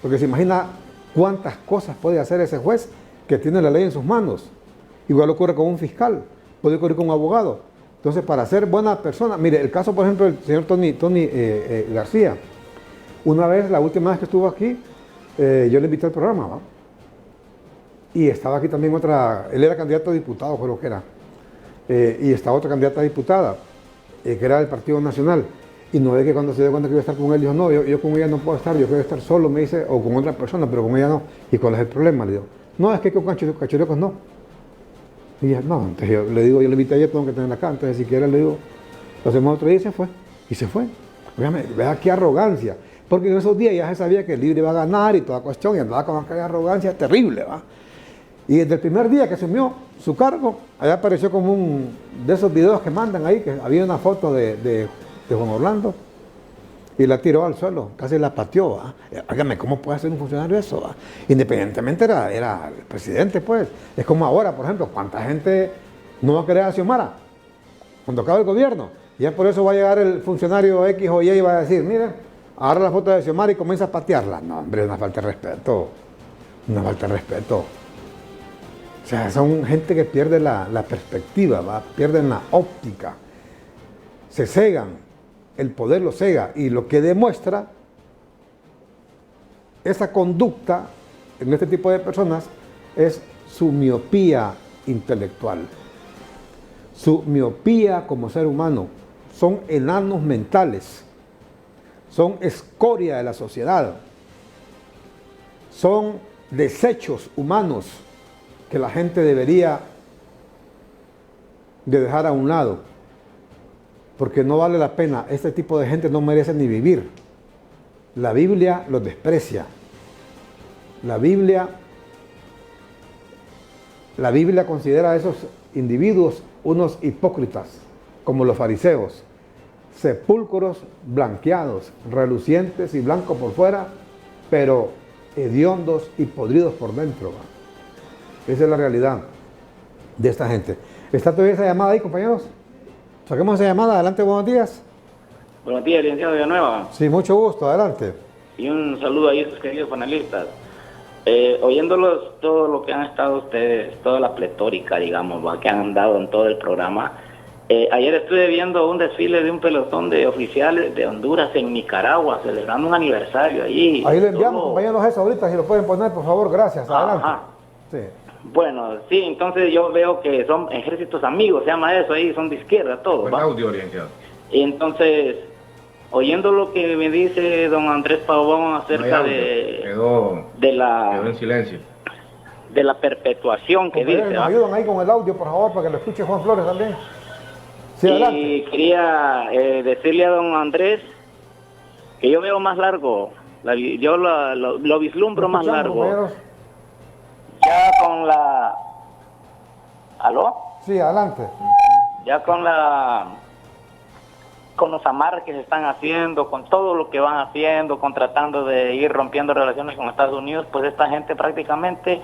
[SPEAKER 1] Porque se imagina cuántas cosas puede hacer ese juez que tiene la ley en sus manos. Igual ocurre con un fiscal, puede ocurrir con un abogado. Entonces, para ser buena persona, mire, el caso, por ejemplo, del señor Tony García. Una vez, la última vez que estuvo aquí, yo le invité al programa, ¿va? Y estaba aquí también él era candidato a diputado, creo que era. Y estaba otra candidata a diputada, que era del Partido Nacional. Y no ve que cuando se dio cuenta que iba a estar con él, dijo, no, yo con ella no puedo estar, yo quiero estar solo, me dice, o con otra persona, pero con ella no. ¿Y cuál es el problema? Le digo, no, es que con cachurecos no. Y ella, no, entonces yo le digo, yo le invité a ella, tengo que tenerla acá, entonces si quiere le digo, lo hacemos otro día y se fue. Y se fue. Vea qué arrogancia. Porque en esos días ya se sabía que el Libre iba a ganar y toda cuestión, y andaba con aquella arrogancia terrible, ¿va? Y desde el primer día que asumió su cargo, allá apareció como un de esos videos que mandan ahí, que había una foto de Juan Orlando, y la tiró al suelo, casi la pateó, ¿va? Hágame, ¿cómo puede hacer un funcionario eso, ¿va? Independientemente era el presidente, pues. Es como ahora, por ejemplo, ¿cuánta gente no va a querer a Xiomara cuando acabe el gobierno? Y ya por eso va a llegar el funcionario X o Y y va a decir, miren, agarra la foto de Xiomara y comienza a patearla. No, hombre, es una falta de respeto. Una falta de respeto. O sea, son gente que pierde la perspectiva, ¿va? Pierden la óptica. Se cegan. El poder lo cega. Y lo que demuestra esa conducta en este tipo de personas es su miopía intelectual. Su miopía como ser humano. Son enanos mentales. Son escoria de la sociedad. Son desechos humanos que la gente debería de dejar a un lado, porque no vale la pena. Este tipo de gente no merece ni vivir. La Biblia los desprecia. La Biblia considera a esos individuos unos hipócritas, como los fariseos, sepulcros blanqueados, relucientes y blancos por fuera, pero hediondos y podridos por dentro. Esa es la realidad de esta gente. ¿Está todavía esa llamada ahí, compañeros? Saquemos esa llamada. Adelante, buenos días.
[SPEAKER 4] Buenos días, licenciado Villanueva.
[SPEAKER 1] Sí, mucho gusto, adelante.
[SPEAKER 4] Y un saludo ahí a sus queridos panelistas. Oyéndolos todo lo que han estado ustedes, toda la pletórica, digamos, que han dado en todo el programa. Ayer estuve viendo un desfile de un pelotón de oficiales de Honduras en Nicaragua, celebrando un aniversario allí.
[SPEAKER 1] Ahí le enviamos, compañeros, eso ahorita, si lo pueden poner, por favor, gracias. Adelante.
[SPEAKER 4] Ajá.
[SPEAKER 1] Sí.
[SPEAKER 4] Bueno, sí, entonces yo veo que son ejércitos amigos, se llama eso ahí, son de izquierda todos.
[SPEAKER 3] Buen audio orientado.
[SPEAKER 4] Y entonces, oyendo lo que me dice don Andrés Pavón acerca
[SPEAKER 3] quedó
[SPEAKER 4] de la...
[SPEAKER 3] Quedó en silencio.
[SPEAKER 4] de la perpetuación que dice.
[SPEAKER 1] Nos ayudan ahí con el audio, por favor, para que lo escuche Juan Flores también. Sí,
[SPEAKER 4] y
[SPEAKER 1] adelante.
[SPEAKER 4] quería decirle a don Andrés que yo veo más largo, yo lo vislumbro más largo.
[SPEAKER 1] Compañeros.
[SPEAKER 4] Ya con la... ¿Aló?
[SPEAKER 1] Sí, adelante.
[SPEAKER 4] Ya con los amarres que se están haciendo, con todo lo que van haciendo, con tratando de ir rompiendo relaciones con Estados Unidos, pues esta gente prácticamente,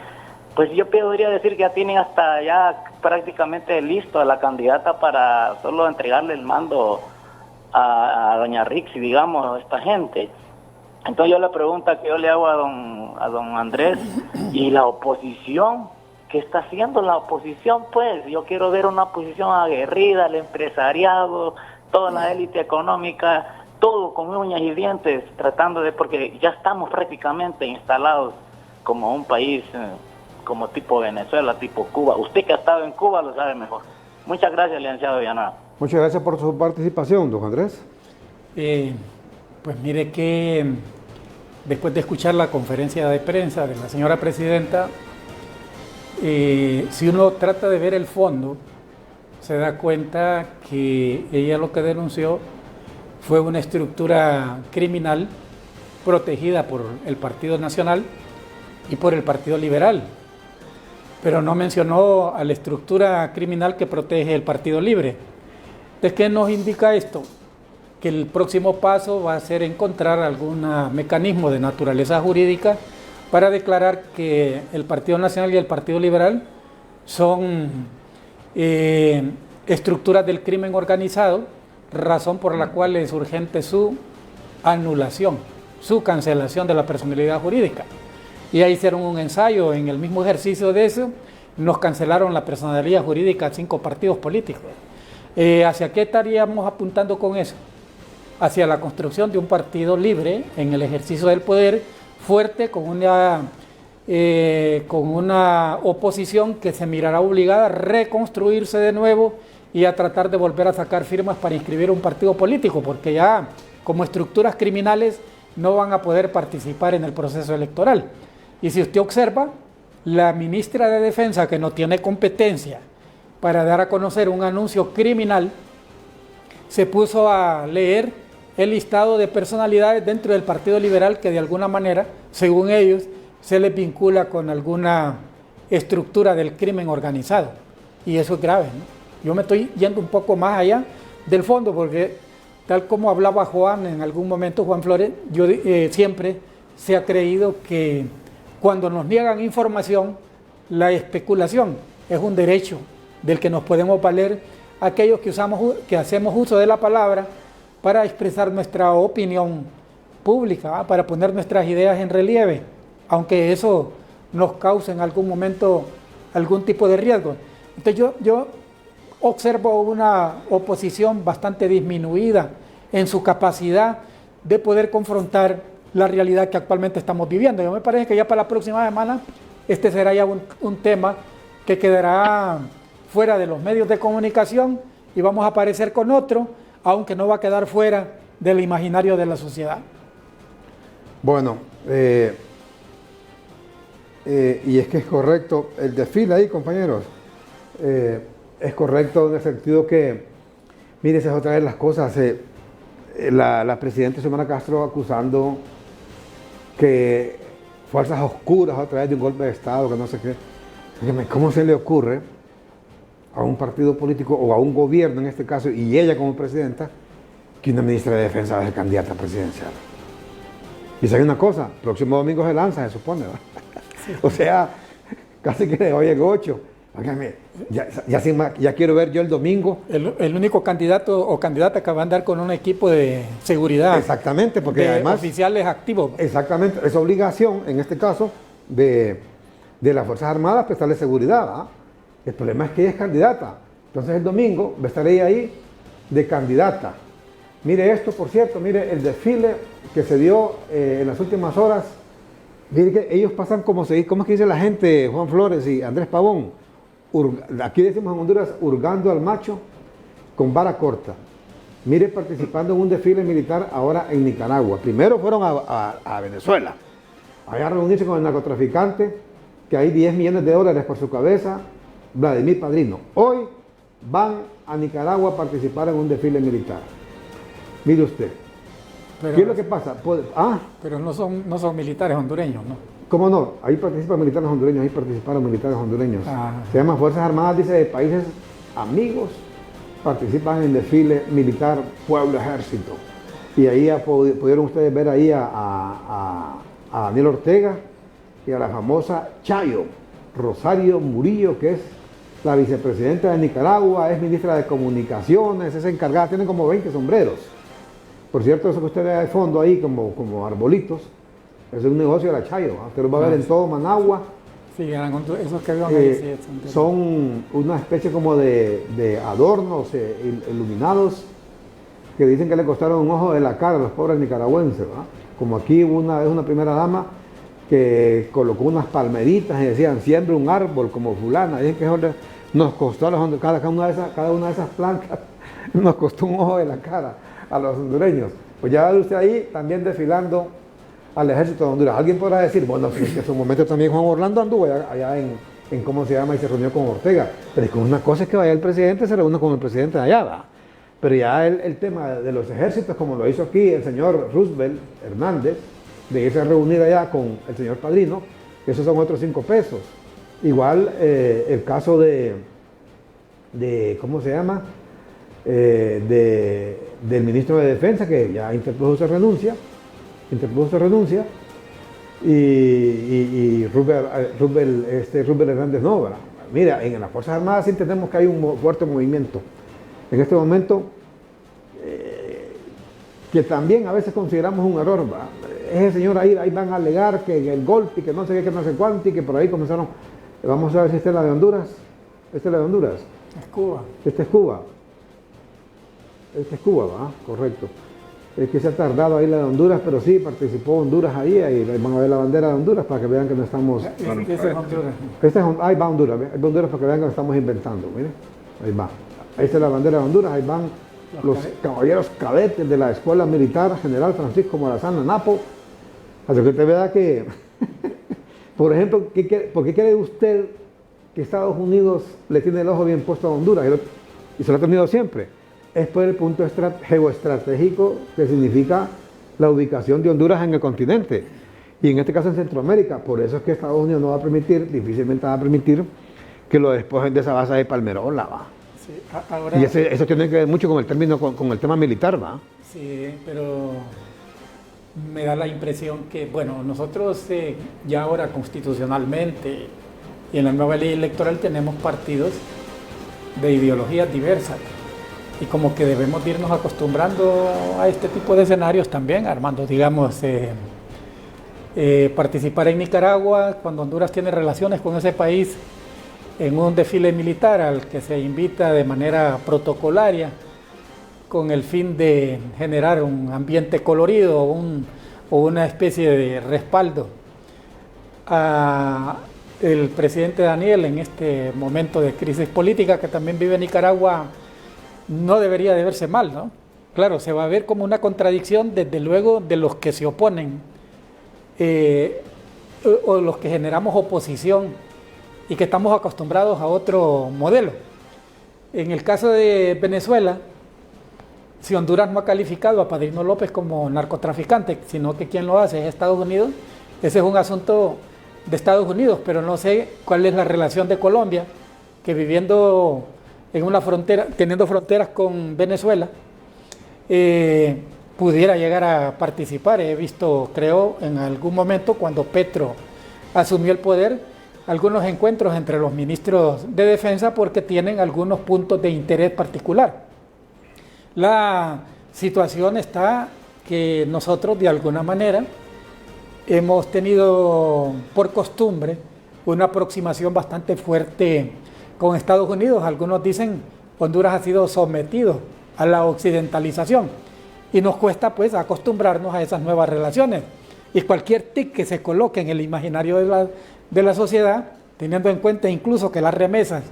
[SPEAKER 4] pues yo podría decir que ya tienen hasta ya prácticamente listo a la candidata para solo entregarle el mando a doña Rixi, digamos, a esta gente. Entonces yo la pregunta que yo le hago a don Andrés, ¿y la oposición? ¿Qué está haciendo la oposición? Pues yo quiero ver una oposición aguerrida, el empresariado, toda la élite económica, todo con uñas y dientes, tratando de, porque ya estamos prácticamente instalados como un país, como tipo Venezuela, tipo Cuba. Usted que ha estado en Cuba lo sabe mejor. Muchas gracias, licenciado Villanueva.
[SPEAKER 1] Muchas gracias por su participación, don Andrés.
[SPEAKER 2] Pues mire que después de escuchar la conferencia de prensa de la señora presidenta, si uno trata de ver el fondo, se da cuenta que ella lo que denunció fue una estructura criminal protegida por el Partido Nacional y por el Partido Liberal, pero no mencionó a la estructura criminal que protege el Partido Libre. ¿De qué nos indica esto? Que el próximo paso va a ser encontrar algún mecanismo de naturaleza jurídica para declarar que el Partido Nacional y el Partido Liberal son estructuras del crimen organizado, razón por la cual es urgente su anulación, su cancelación de la personalidad jurídica. Y ahí hicieron un ensayo, en el mismo ejercicio de eso, nos cancelaron la personalidad jurídica a 5 partidos políticos. ¿Hacia qué estaríamos apuntando con eso? Hacia la construcción de un partido libre en el ejercicio del poder, fuerte, con una oposición que se mirará obligada a reconstruirse de nuevo y a tratar de volver a sacar firmas para inscribir un partido político, porque ya como estructuras criminales no van a poder participar en el proceso electoral. Y si usted observa, la ministra de Defensa, que no tiene competencia para dar a conocer un anuncio criminal, se puso a leer el listado de personalidades dentro del Partido Liberal que de alguna manera, según ellos, se les vincula con alguna estructura del crimen organizado. Y eso es grave, ¿no? Yo me estoy yendo un poco más allá del fondo, porque tal como hablaba Juan en algún momento, Juan Flores, yo siempre se ha creído que cuando nos niegan información, la especulación es un derecho del que nos podemos valer aquellos que hacemos uso de la palabra para expresar nuestra opinión pública, para poner nuestras ideas en relieve, aunque eso nos cause en algún momento algún tipo de riesgo. Entonces yo observo una oposición bastante disminuida en su capacidad de poder confrontar la realidad que actualmente estamos viviendo. Yo me parece que ya para la próxima semana este será ya un tema que quedará fuera de los medios de comunicación y vamos a aparecer con otro, aunque no va a quedar fuera del imaginario de la sociedad.
[SPEAKER 1] Bueno, y es que es correcto el desfile ahí, compañeros. Es correcto en el sentido que, mire, esa es otra vez las cosas. La presidenta Xiomara Castro acusando que fuerzas oscuras a través de un golpe de Estado, que no sé qué. ¿Cómo se le ocurre a un partido político o a un gobierno en este caso, y ella como presidenta, que una ministra de Defensa va a ser candidata presidencial? Y sabe una cosa, próximo domingo se lanza, se supone, ¿verdad? Sí. O sea, casi que hoy es 8. Ya quiero ver yo el domingo.
[SPEAKER 2] El único candidato o candidata que va a andar con un equipo de seguridad.
[SPEAKER 1] Exactamente, porque además
[SPEAKER 2] oficiales activos.
[SPEAKER 1] Exactamente, es obligación, en este caso, de las Fuerzas Armadas prestarle seguridad, ¿verdad? El problema es que ella es candidata. Entonces el domingo va a estar ella ahí de candidata. Mire esto, por cierto, mire el desfile que se dio en las últimas horas. Mire que ellos pasan ¿cómo es que dice la gente, Juan Flores y Andrés Pavón? Aquí decimos en Honduras, hurgando al macho con vara corta. Mire, participando en un desfile militar ahora en Nicaragua. Primero fueron a Venezuela, allá a reunirse con el narcotraficante que hay 10 millones de dólares por su cabeza, Vladimir Padrino. Hoy van a Nicaragua a participar en un desfile militar. Mire usted.
[SPEAKER 2] Pero,
[SPEAKER 1] ¿Qué es lo que pasa?
[SPEAKER 2] Pero no son militares hondureños, ¿no?
[SPEAKER 1] ¿Cómo no? Ahí participan militares hondureños, ahí participaron militares hondureños. Se llaman Fuerzas Armadas, dice, de países amigos, participan en desfile militar pueblo-ejército. Y ahí pudieron ustedes ver ahí a Daniel Ortega y a la famosa Chayo, Rosario Murillo, que es la vicepresidenta de Nicaragua, es ministra de Comunicaciones, es encargada, tiene como 20 sombreros. Por cierto, eso que usted ve de fondo ahí como arbolitos, es un negocio de la Chayo, usted lo va a ver en todo Managua.
[SPEAKER 2] Sí, esos que veo ahí, sí,
[SPEAKER 1] son una especie como de adornos iluminados que dicen que le costaron un ojo de la cara a los pobres nicaragüenses, ¿verdad? Como aquí una vez una primera dama que colocó unas palmeritas y decían siembre un árbol como fulana. Dicen que nos costó cada una de esas plantas nos costó un ojo de la cara a los hondureños. Pues ya ve usted ahí también desfilando al ejército de Honduras. Alguien podrá decir, bueno, pues que en su momento también Juan Orlando anduvo allá en cómo se llama y se reunió con Ortega. Pero es que una cosa es que vaya el presidente, se reúne con el presidente de allá, ¿va? Pero ya el tema de los ejércitos, como lo hizo aquí el señor Roosevelt Hernández, de irse a reunir allá con el señor Padrino, esos son otros 5 pesos. Igual el caso de ¿cómo se llama? Del ministro de Defensa, que ya interpuso su renuncia, y Roosevelt Hernández no, ¿verdad? Mira, en las Fuerzas Armadas sí entendemos que hay un fuerte movimiento. En este momento, que también a veces consideramos un error, ¿verdad? Ese señor ahí van a alegar que el golpe, que no sé qué, que no sé cuánto, y que por ahí comenzaron. Vamos a ver si esta es la de Honduras. ¿Esta es la de Honduras?
[SPEAKER 2] Es Cuba.
[SPEAKER 1] Esta es Cuba. Esta es Cuba, ¿verdad? Correcto. Es que se ha tardado ahí la de Honduras, pero sí participó Honduras ahí van a ver la bandera de Honduras para que vean que no estamos.
[SPEAKER 2] Esta es Honduras.
[SPEAKER 1] Ahí va Honduras, ahí va Honduras para que vean que no estamos inventando, miren. Ahí va. Ahí está la bandera de Honduras, ahí van los caballeros cadetes de la Escuela Militar General Francisco Morazán Napo. Así que usted vea que, por ejemplo, ¿por qué cree usted que Estados Unidos le tiene el ojo bien puesto a Honduras? Y se lo ha tenido siempre. Es por el punto geoestratégico que significa la ubicación de Honduras en el continente. Y en este caso en Centroamérica. Por eso es que Estados Unidos no va a permitir, difícilmente va a permitir, que lo despojen de esa base de Palmerola, ¿va?
[SPEAKER 2] Sí, ahora,
[SPEAKER 1] y eso tiene que ver mucho con el término, con el tema militar, ¿va?
[SPEAKER 2] Sí, pero me da la impresión que, bueno, nosotros ya ahora constitucionalmente y en la nueva ley electoral tenemos partidos de ideologías diversas y como que debemos irnos acostumbrando a este tipo de escenarios también, Armando, digamos, participar en Nicaragua cuando Honduras tiene relaciones con ese país en un desfile militar al que se invita de manera protocolaria con el fin de generar un ambiente colorido o una especie de respaldo a el presidente Daniel en este momento de crisis política que también vive Nicaragua. No debería de verse mal, ¿no? Claro, se va a ver como una contradicción desde luego de los que se oponen o los que generamos oposición y que estamos acostumbrados a otro modelo. En el caso de Venezuela, si Honduras no ha calificado a Padrino López como narcotraficante, sino que quien lo hace es Estados Unidos, ese es un asunto de Estados Unidos, pero no sé cuál es la relación de Colombia, que viviendo en una frontera, teniendo fronteras con Venezuela, pudiera llegar a participar. He visto, creo, en algún momento cuando Petro asumió el poder, algunos encuentros entre los ministros de defensa porque tienen algunos puntos de interés particular. La situación está que nosotros de alguna manera hemos tenido por costumbre una aproximación bastante fuerte con Estados Unidos. Algunos dicen Honduras ha sido sometido a la occidentalización y nos cuesta pues acostumbrarnos a esas nuevas relaciones. Y cualquier tic que se coloque en el imaginario de la sociedad, teniendo en cuenta incluso que las remesas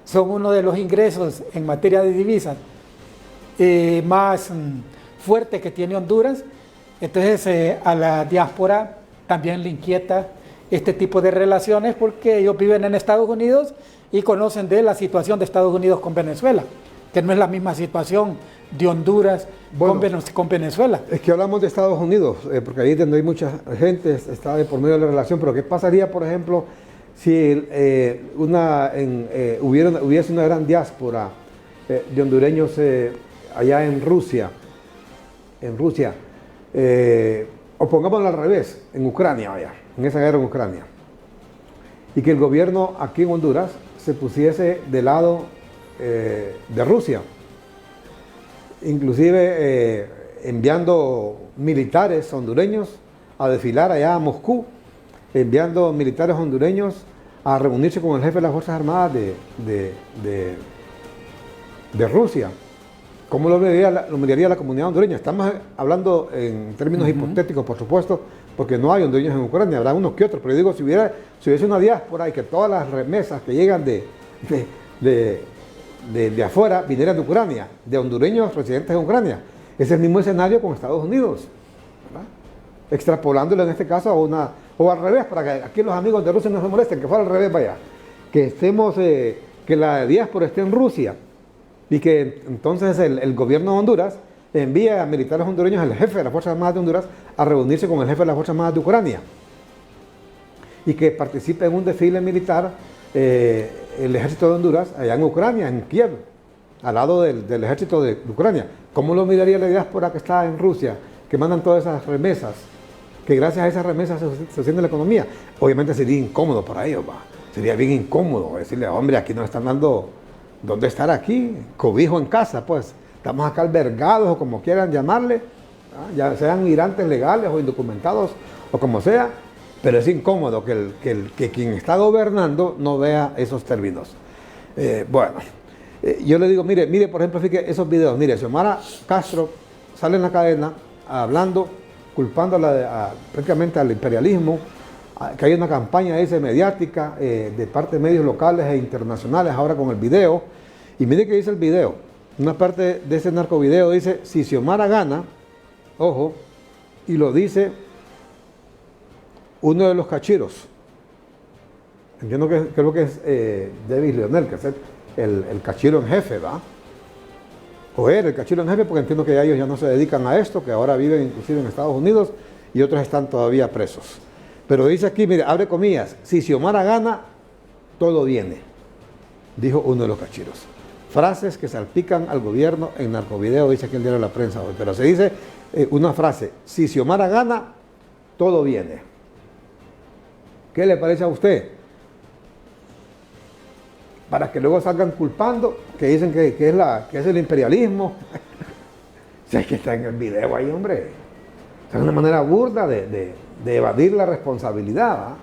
[SPEAKER 2] son uno de los ingresos en materia de divisas más fuerte que tiene Honduras, entonces a la diáspora también le inquieta este tipo de relaciones porque ellos viven en Estados Unidos y conocen de la situación de Estados Unidos con Venezuela, que no es la misma situación de Honduras con Venezuela.
[SPEAKER 1] Es que hablamos de Estados Unidos, porque ahí es donde hay mucha gente, está de por medio de la relación, pero ¿qué pasaría, por ejemplo, si hubiese una gran diáspora de hondureños allá en Rusia, o pongámoslo al revés, en Ucrania, vaya, en esa guerra en Ucrania, y que el gobierno aquí en Honduras se pusiese del lado de Rusia, inclusive enviando militares hondureños a desfilar allá a Moscú, enviando militares hondureños a reunirse con el jefe de las Fuerzas Armadas de Rusia. ¿Cómo lo miraría la comunidad hondureña? Estamos hablando en términos hipotéticos, por supuesto, porque no hay hondureños en Ucrania, habrá unos que otros, pero yo digo, si hubiese una diáspora y que todas las remesas que llegan de afuera vinieran de Ucrania, de hondureños residentes en Ucrania, es el mismo escenario con Estados Unidos, ¿verdad? Extrapolándolo en este caso o al revés, para que aquí los amigos de Rusia no se molesten, que fuera al revés, vaya, que estemos, que la diáspora esté en Rusia, y que entonces el gobierno de Honduras envía a militares hondureños, al jefe de las Fuerzas Armadas de Honduras, a reunirse con el jefe de las Fuerzas Armadas de Ucrania. Y que participe en un desfile militar el ejército de Honduras allá en Ucrania, en Kiev, al lado del ejército de Ucrania. ¿Cómo lo miraría la diáspora que está en Rusia, que mandan todas esas remesas, que gracias a esas remesas se sostiene la economía? Obviamente sería incómodo para ellos, ¿va? Sería bien incómodo decirle, hombre, aquí nos están dando... ¿Dónde estar aquí? Cobijo en casa, pues. Estamos acá albergados o como quieran llamarle, ¿ah? Ya sean migrantes legales o indocumentados o como sea, pero es incómodo que quien está gobernando no vea esos términos. Yo le digo, mire, por ejemplo, fíjate esos videos. Mire, Xiomara Castro sale en la cadena hablando, culpando prácticamente al imperialismo, que hay una campaña mediática de parte de medios locales e internacionales ahora con el video. Y mire que dice el video, una parte de ese narcovideo dice, si Xiomara gana, ojo, y lo dice uno de los cachiros, entiendo que creo que es David Leonel, que es el cachiro en jefe, ¿va? O era el cachiro en jefe, porque entiendo que ellos ya no se dedican a esto, que ahora viven inclusive en Estados Unidos y otros están todavía presos. Pero dice aquí, mire, abre comillas, si Xiomara gana, todo viene, dijo uno de los cachiros. Frases que salpican al gobierno en narcovideo, dice aquí el diario de la prensa hoy. Pero se dice una frase, si Xiomara gana, todo viene. ¿Qué le parece a usted? Para que luego salgan culpando, que dicen que es el imperialismo. Si es que está en el video ahí, hombre. Es una manera burda de evadir la responsabilidad, ¿va?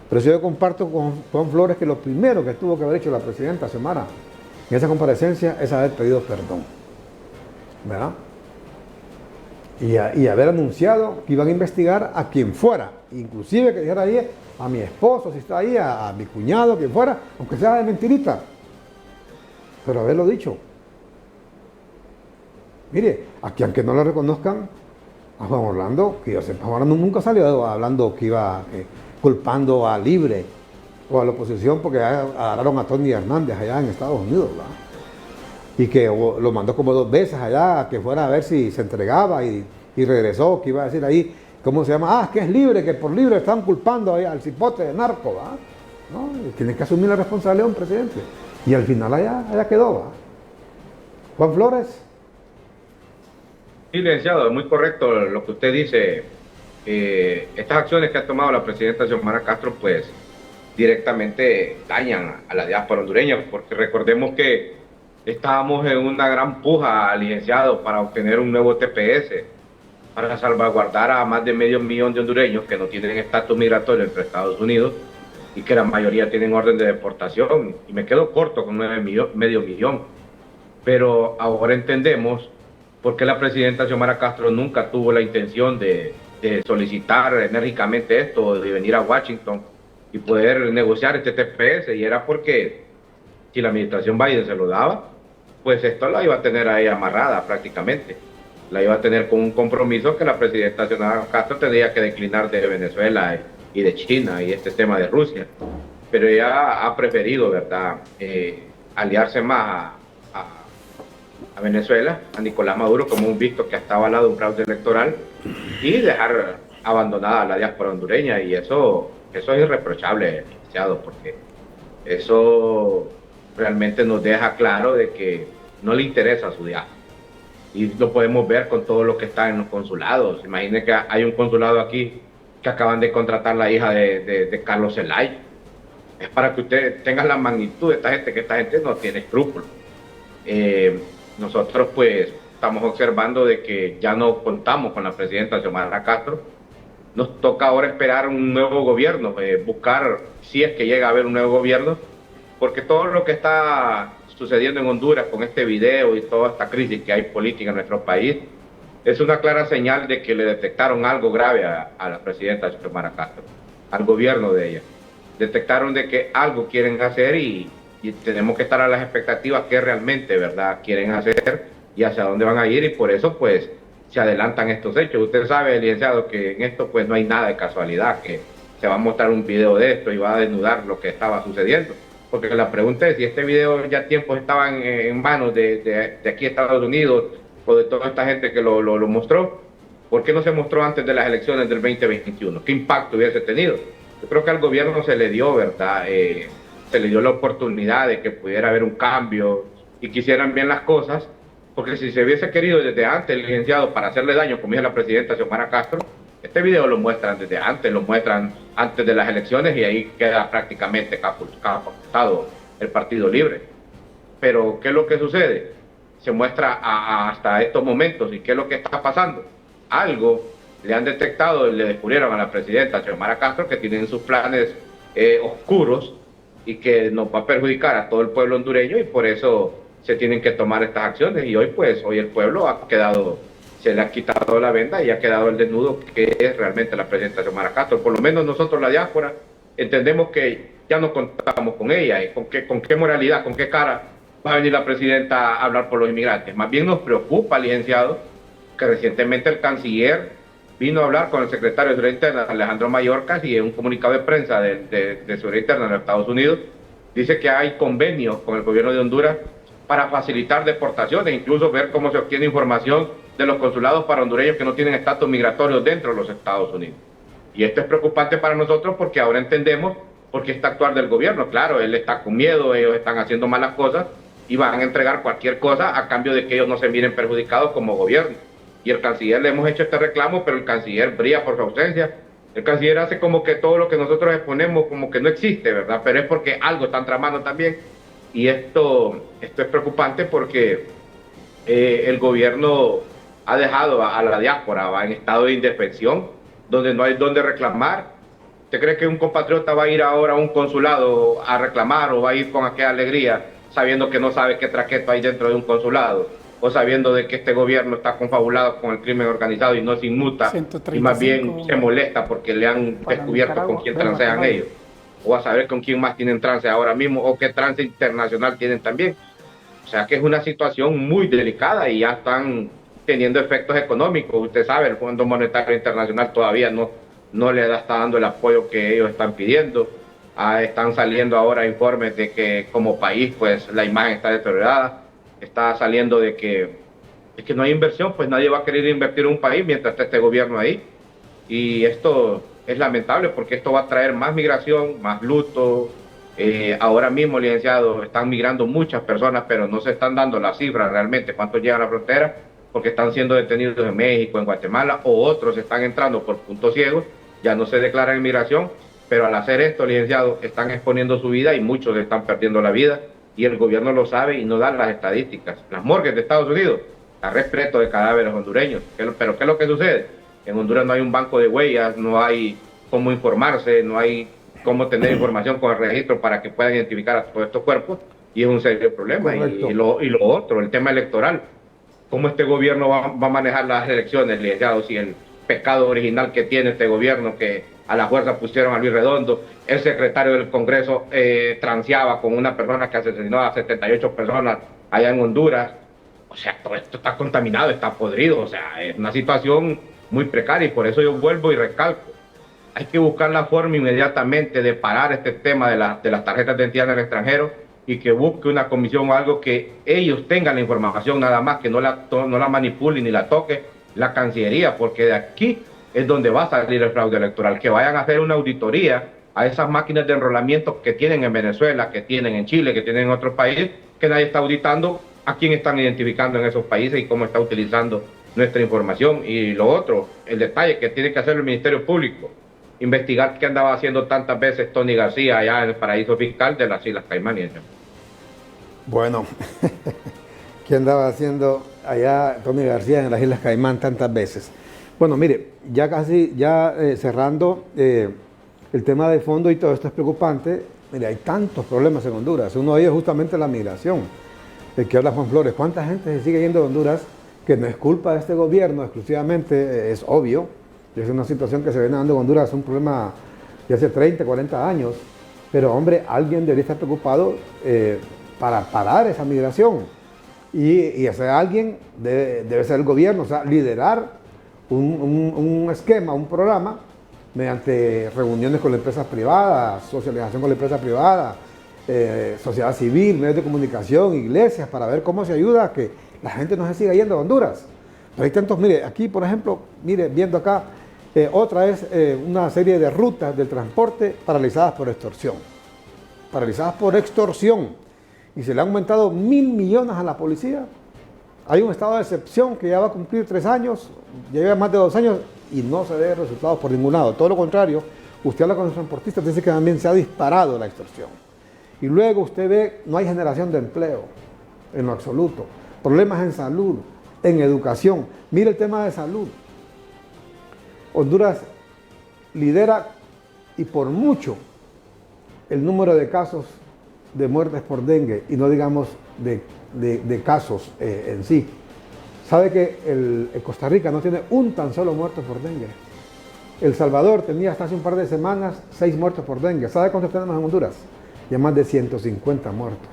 [SPEAKER 1] Pero yo comparto con Juan Flores que lo primero que tuvo que haber hecho la presidenta Xiomara en esa comparecencia es haber pedido perdón, ¿verdad? Y haber anunciado que iban a investigar a quien fuera, inclusive que dijera ahí a mi esposo, si está ahí, a mi cuñado, quien fuera, aunque sea de mentirita, pero haberlo dicho. Mire, aquí aunque no lo reconozcan, a Juan Orlando, que yo sepa, Juan Orlando nunca salió hablando que iba culpando a Libre o a la oposición porque agarraron a Tony Hernández allá en Estados Unidos, ¿verdad? Y que lo mandó como 2 veces allá, que fuera a ver si se entregaba y regresó, que iba a decir ahí, ¿cómo se llama? Que es Libre, que por Libre están culpando ahí al cipote de narco, ¿verdad? ¿No? Tiene que asumir la responsabilidad un presidente. Y al final allá quedó, ¿verdad? Juan Flores.
[SPEAKER 3] Sí, licenciado, es muy correcto lo que usted dice. Estas acciones que ha tomado la presidenta Xiomara Castro, pues directamente dañan a la diáspora hondureña, porque recordemos que estábamos en una gran puja, licenciado, para obtener un nuevo TPS, para salvaguardar a más de 500,000 de hondureños que no tienen estatus migratorio entre Estados Unidos y que la mayoría tienen orden de deportación. Y me quedo corto con 500,000. Pero ahora entendemos por qué la presidenta Xiomara Castro nunca tuvo la intención de solicitar enérgicamente esto, de venir a Washington y poder negociar este TPS, y era porque si la administración Biden se lo daba, pues esto la iba a tener ahí amarrada prácticamente, la iba a tener con un compromiso que la presidenta Xiomara Castro tendría que declinar de Venezuela y de China y este tema de Rusia, pero ella ha preferido, ¿verdad?, aliarse más a Venezuela, a Nicolás Maduro, como un visto que está avalado un fraude electoral, y dejar abandonada a la diáspora hondureña, y eso es irreprochable, licenciado, porque eso realmente nos deja claro de que no le interesa a su diáspora. Y lo podemos ver con todo lo que está en los consulados. Imaginen que hay un consulado aquí que acaban de contratar la hija de Carlos Zelaya. Es para que usted tenga la magnitud de esta gente, que esta gente no tiene escrúpulos. Nosotros pues estamos observando de que ya no contamos con la presidenta Xiomara Castro. Nos toca ahora esperar un nuevo gobierno, buscar si es que llega a haber un nuevo gobierno, porque todo lo que está sucediendo en Honduras con este video y toda esta crisis que hay política en nuestro país es una clara señal de que le detectaron algo grave a la presidenta Xiomara Castro, al gobierno de ella. Detectaron de que algo quieren hacer y tenemos que estar a las expectativas que realmente, ¿verdad?, quieren hacer y hacia dónde van a ir, y por eso pues se adelantan estos hechos. Usted sabe, licenciado, que en esto pues no hay nada de casualidad, que se va a mostrar un video de esto y va a desnudar lo que estaba sucediendo. Porque la pregunta es si este video ya tiempos estaba en manos de aquí Estados Unidos o de toda esta gente que lo mostró. ¿Por qué no se mostró antes de las elecciones del 2021? ¿Qué impacto hubiese tenido? Yo creo que al gobierno se le dio, ¿verdad?, se le dio la oportunidad de que pudiera haber un cambio y quisieran bien las cosas, porque si se hubiese querido desde antes, el licenciado, para hacerle daño, como dice la presidenta Xiomara Castro, este video lo muestran desde antes, lo muestran antes de las elecciones y ahí queda prácticamente capacitado el Partido Libre. Pero ¿qué es lo que sucede? Se muestra hasta estos momentos. ¿Y qué es lo que está pasando? Algo le han detectado y le descubrieron a la presidenta Xiomara Castro que tienen sus planes oscuros y que nos va a perjudicar a todo el pueblo hondureño, y por eso se tienen que tomar estas acciones. Y hoy el pueblo ha quedado, se le ha quitado la venda y ha quedado el desnudo que es realmente la presidenta Xiomara Castro. Por lo menos nosotros, la diáspora, entendemos que ya no contamos con ella. ¿Y con qué moralidad, con qué cara va a venir la presidenta a hablar por los inmigrantes? Más bien nos preocupa, licenciado, que recientemente el canciller vino a hablar con el secretario de Seguridad Interna, Alejandro Mayorkas, y en un comunicado de prensa de Seguridad Interna de los Estados Unidos dice que hay convenios con el gobierno de Honduras para facilitar deportaciones, incluso ver cómo se obtiene información de los consulados para hondureños que no tienen estatus migratorio dentro de los Estados Unidos. Y esto es preocupante para nosotros porque ahora entendemos por qué está actuar del gobierno. Claro, él está con miedo, ellos están haciendo malas cosas y van a entregar cualquier cosa a cambio de que ellos no se miren perjudicados como gobierno. Y el canciller, le hemos hecho este reclamo, pero el canciller brilla por su ausencia. El canciller hace como que todo lo que nosotros exponemos como que no existe, ¿verdad? Pero es porque algo están tramando también. Y esto es preocupante porque el gobierno ha dejado a la diáspora en estado de indefensión, donde no hay dónde reclamar. ¿Usted cree que un compatriota va a ir ahora a un consulado a reclamar, o va a ir con aquella alegría sabiendo que no sabe qué traqueto hay dentro de un consulado? O sabiendo de que este gobierno está confabulado con el crimen organizado y no se inmuta, y más bien se molesta porque le han descubierto con quién transean ellos, o a saber con quién más tienen trance ahora mismo, o qué trance internacional tienen también. O sea que es una situación muy delicada y ya están teniendo efectos económicos. Usted sabe, el Fondo Monetario Internacional todavía no le está dando el apoyo que ellos están pidiendo. Están saliendo ahora informes de que como país pues la imagen está deteriorada. Está saliendo de que no hay inversión, pues nadie va a querer invertir en un país mientras esté este gobierno ahí. Y esto es lamentable porque esto va a traer más migración, más luto. Ahora mismo, licenciado, están migrando muchas personas, pero no se están dando las cifras realmente, cuántos llegan a la frontera, porque están siendo detenidos en México, en Guatemala, o otros están entrando por puntos ciegos, ya no se declaran inmigración, pero al hacer esto, licenciado, están exponiendo su vida y muchos están perdiendo la vida. Y el gobierno lo sabe y no da las estadísticas. Las morgues de Estados Unidos está repleto de cadáveres hondureños. Pero ¿qué es lo que sucede? En Honduras no hay un banco de huellas, no hay cómo informarse, no hay cómo tener información con el registro para que puedan identificar a todos estos cuerpos, y es un serio problema. Y lo otro, el tema electoral. ¿Cómo este gobierno va a manejar las elecciones, licenciado, si el pecado original que tiene este gobierno, que a la fuerza pusieron a Luis Redondo, el secretario del Congreso transeaba con una persona que asesinó a 78 personas allá en Honduras? O sea, todo esto está contaminado, está podrido. O sea, es una situación muy precaria, y por eso yo vuelvo y recalco. hay que buscar la forma inmediatamente de parar este tema de las tarjetas de identidad en el extranjero y que busque una comisión o algo que ellos tengan la información nada más, que no la manipulen ni la toque la Cancillería, porque de aquí es donde va a salir el fraude electoral, que vayan a hacer una auditoría a esas máquinas de enrolamiento que tienen en Venezuela, que tienen en Chile, que tienen en otros países, que nadie está auditando a quién están identificando en esos países y cómo está utilizando nuestra información. Y lo otro, el detalle que tiene que hacer el Ministerio Público, investigar qué andaba haciendo tantas veces Tony García allá en el paraíso fiscal de las Islas Caimán.
[SPEAKER 1] Bueno, ¿qué andaba haciendo allá Tony García en las Islas Caimán tantas veces? Bueno, mire, ya casi, cerrando el tema de fondo, y todo esto es preocupante. Mire, hay tantos problemas en Honduras. Uno de ellos es justamente la migración, el que habla Juan Flores. ¿Cuánta gente se sigue yendo de Honduras que no es culpa de este gobierno exclusivamente? Es obvio, es una situación que se viene dando en Honduras, es un problema de hace 30, 40 años. Pero hombre, alguien debería estar preocupado para parar esa migración. Y ese alguien debe ser el gobierno, o sea, liderar un esquema, un programa, mediante reuniones con las empresas privadas, socialización con la empresa privada, sociedad civil, medios de comunicación, iglesias, para ver cómo se ayuda a que la gente no se siga yendo a Honduras. Pero hay tantos, mire, aquí por ejemplo, mire, viendo acá, otra es una serie de rutas del transporte paralizadas por extorsión. Paralizadas por extorsión. Y se le han aumentado 1.000 millones a la policía. Hay un estado de excepción que ya va a cumplir 3 años, ya lleva más de 2 años y no se ve resultados por ningún lado. Todo lo contrario, usted habla con los transportistas, dice que también se ha disparado la extorsión. Y luego usted ve, no hay generación de empleo, en lo absoluto. Problemas en salud, en educación. Mire el tema de salud. Honduras lidera, y por mucho, el número de casos de muertes por dengue, y no digamos de casos en sí. ¿Sabe que Costa Rica no tiene un tan solo muerto por dengue? El Salvador tenía hasta hace un par de semanas 6 muertos por dengue. ¿Sabe cuántos tenemos en Honduras? Ya más de 150 muertos.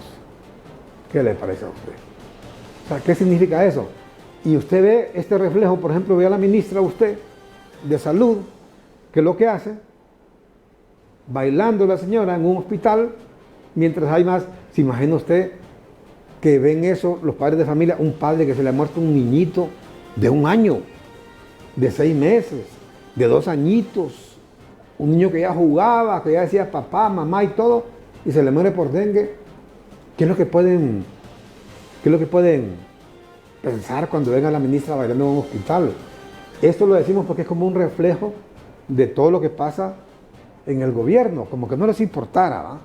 [SPEAKER 1] ¿Qué le parece a usted? O sea, ¿qué significa eso? Y usted ve este reflejo, por ejemplo, ve a la ministra usted de Salud, que lo que hace, bailando la señora en un hospital, mientras hay más. ¿Se imagina usted que ven eso los padres de familia? Un padre que se le ha muerto un niñito de 1 año, de 6 meses, de 2 añitos, un niño que ya jugaba, que ya decía papá, mamá y todo, y se le muere por dengue. ¿Qué es lo que pueden pensar cuando ven a la ministra bailando en un hospital? Esto lo decimos porque es como un reflejo de todo lo que pasa en el gobierno, como que no les importara, ¿va?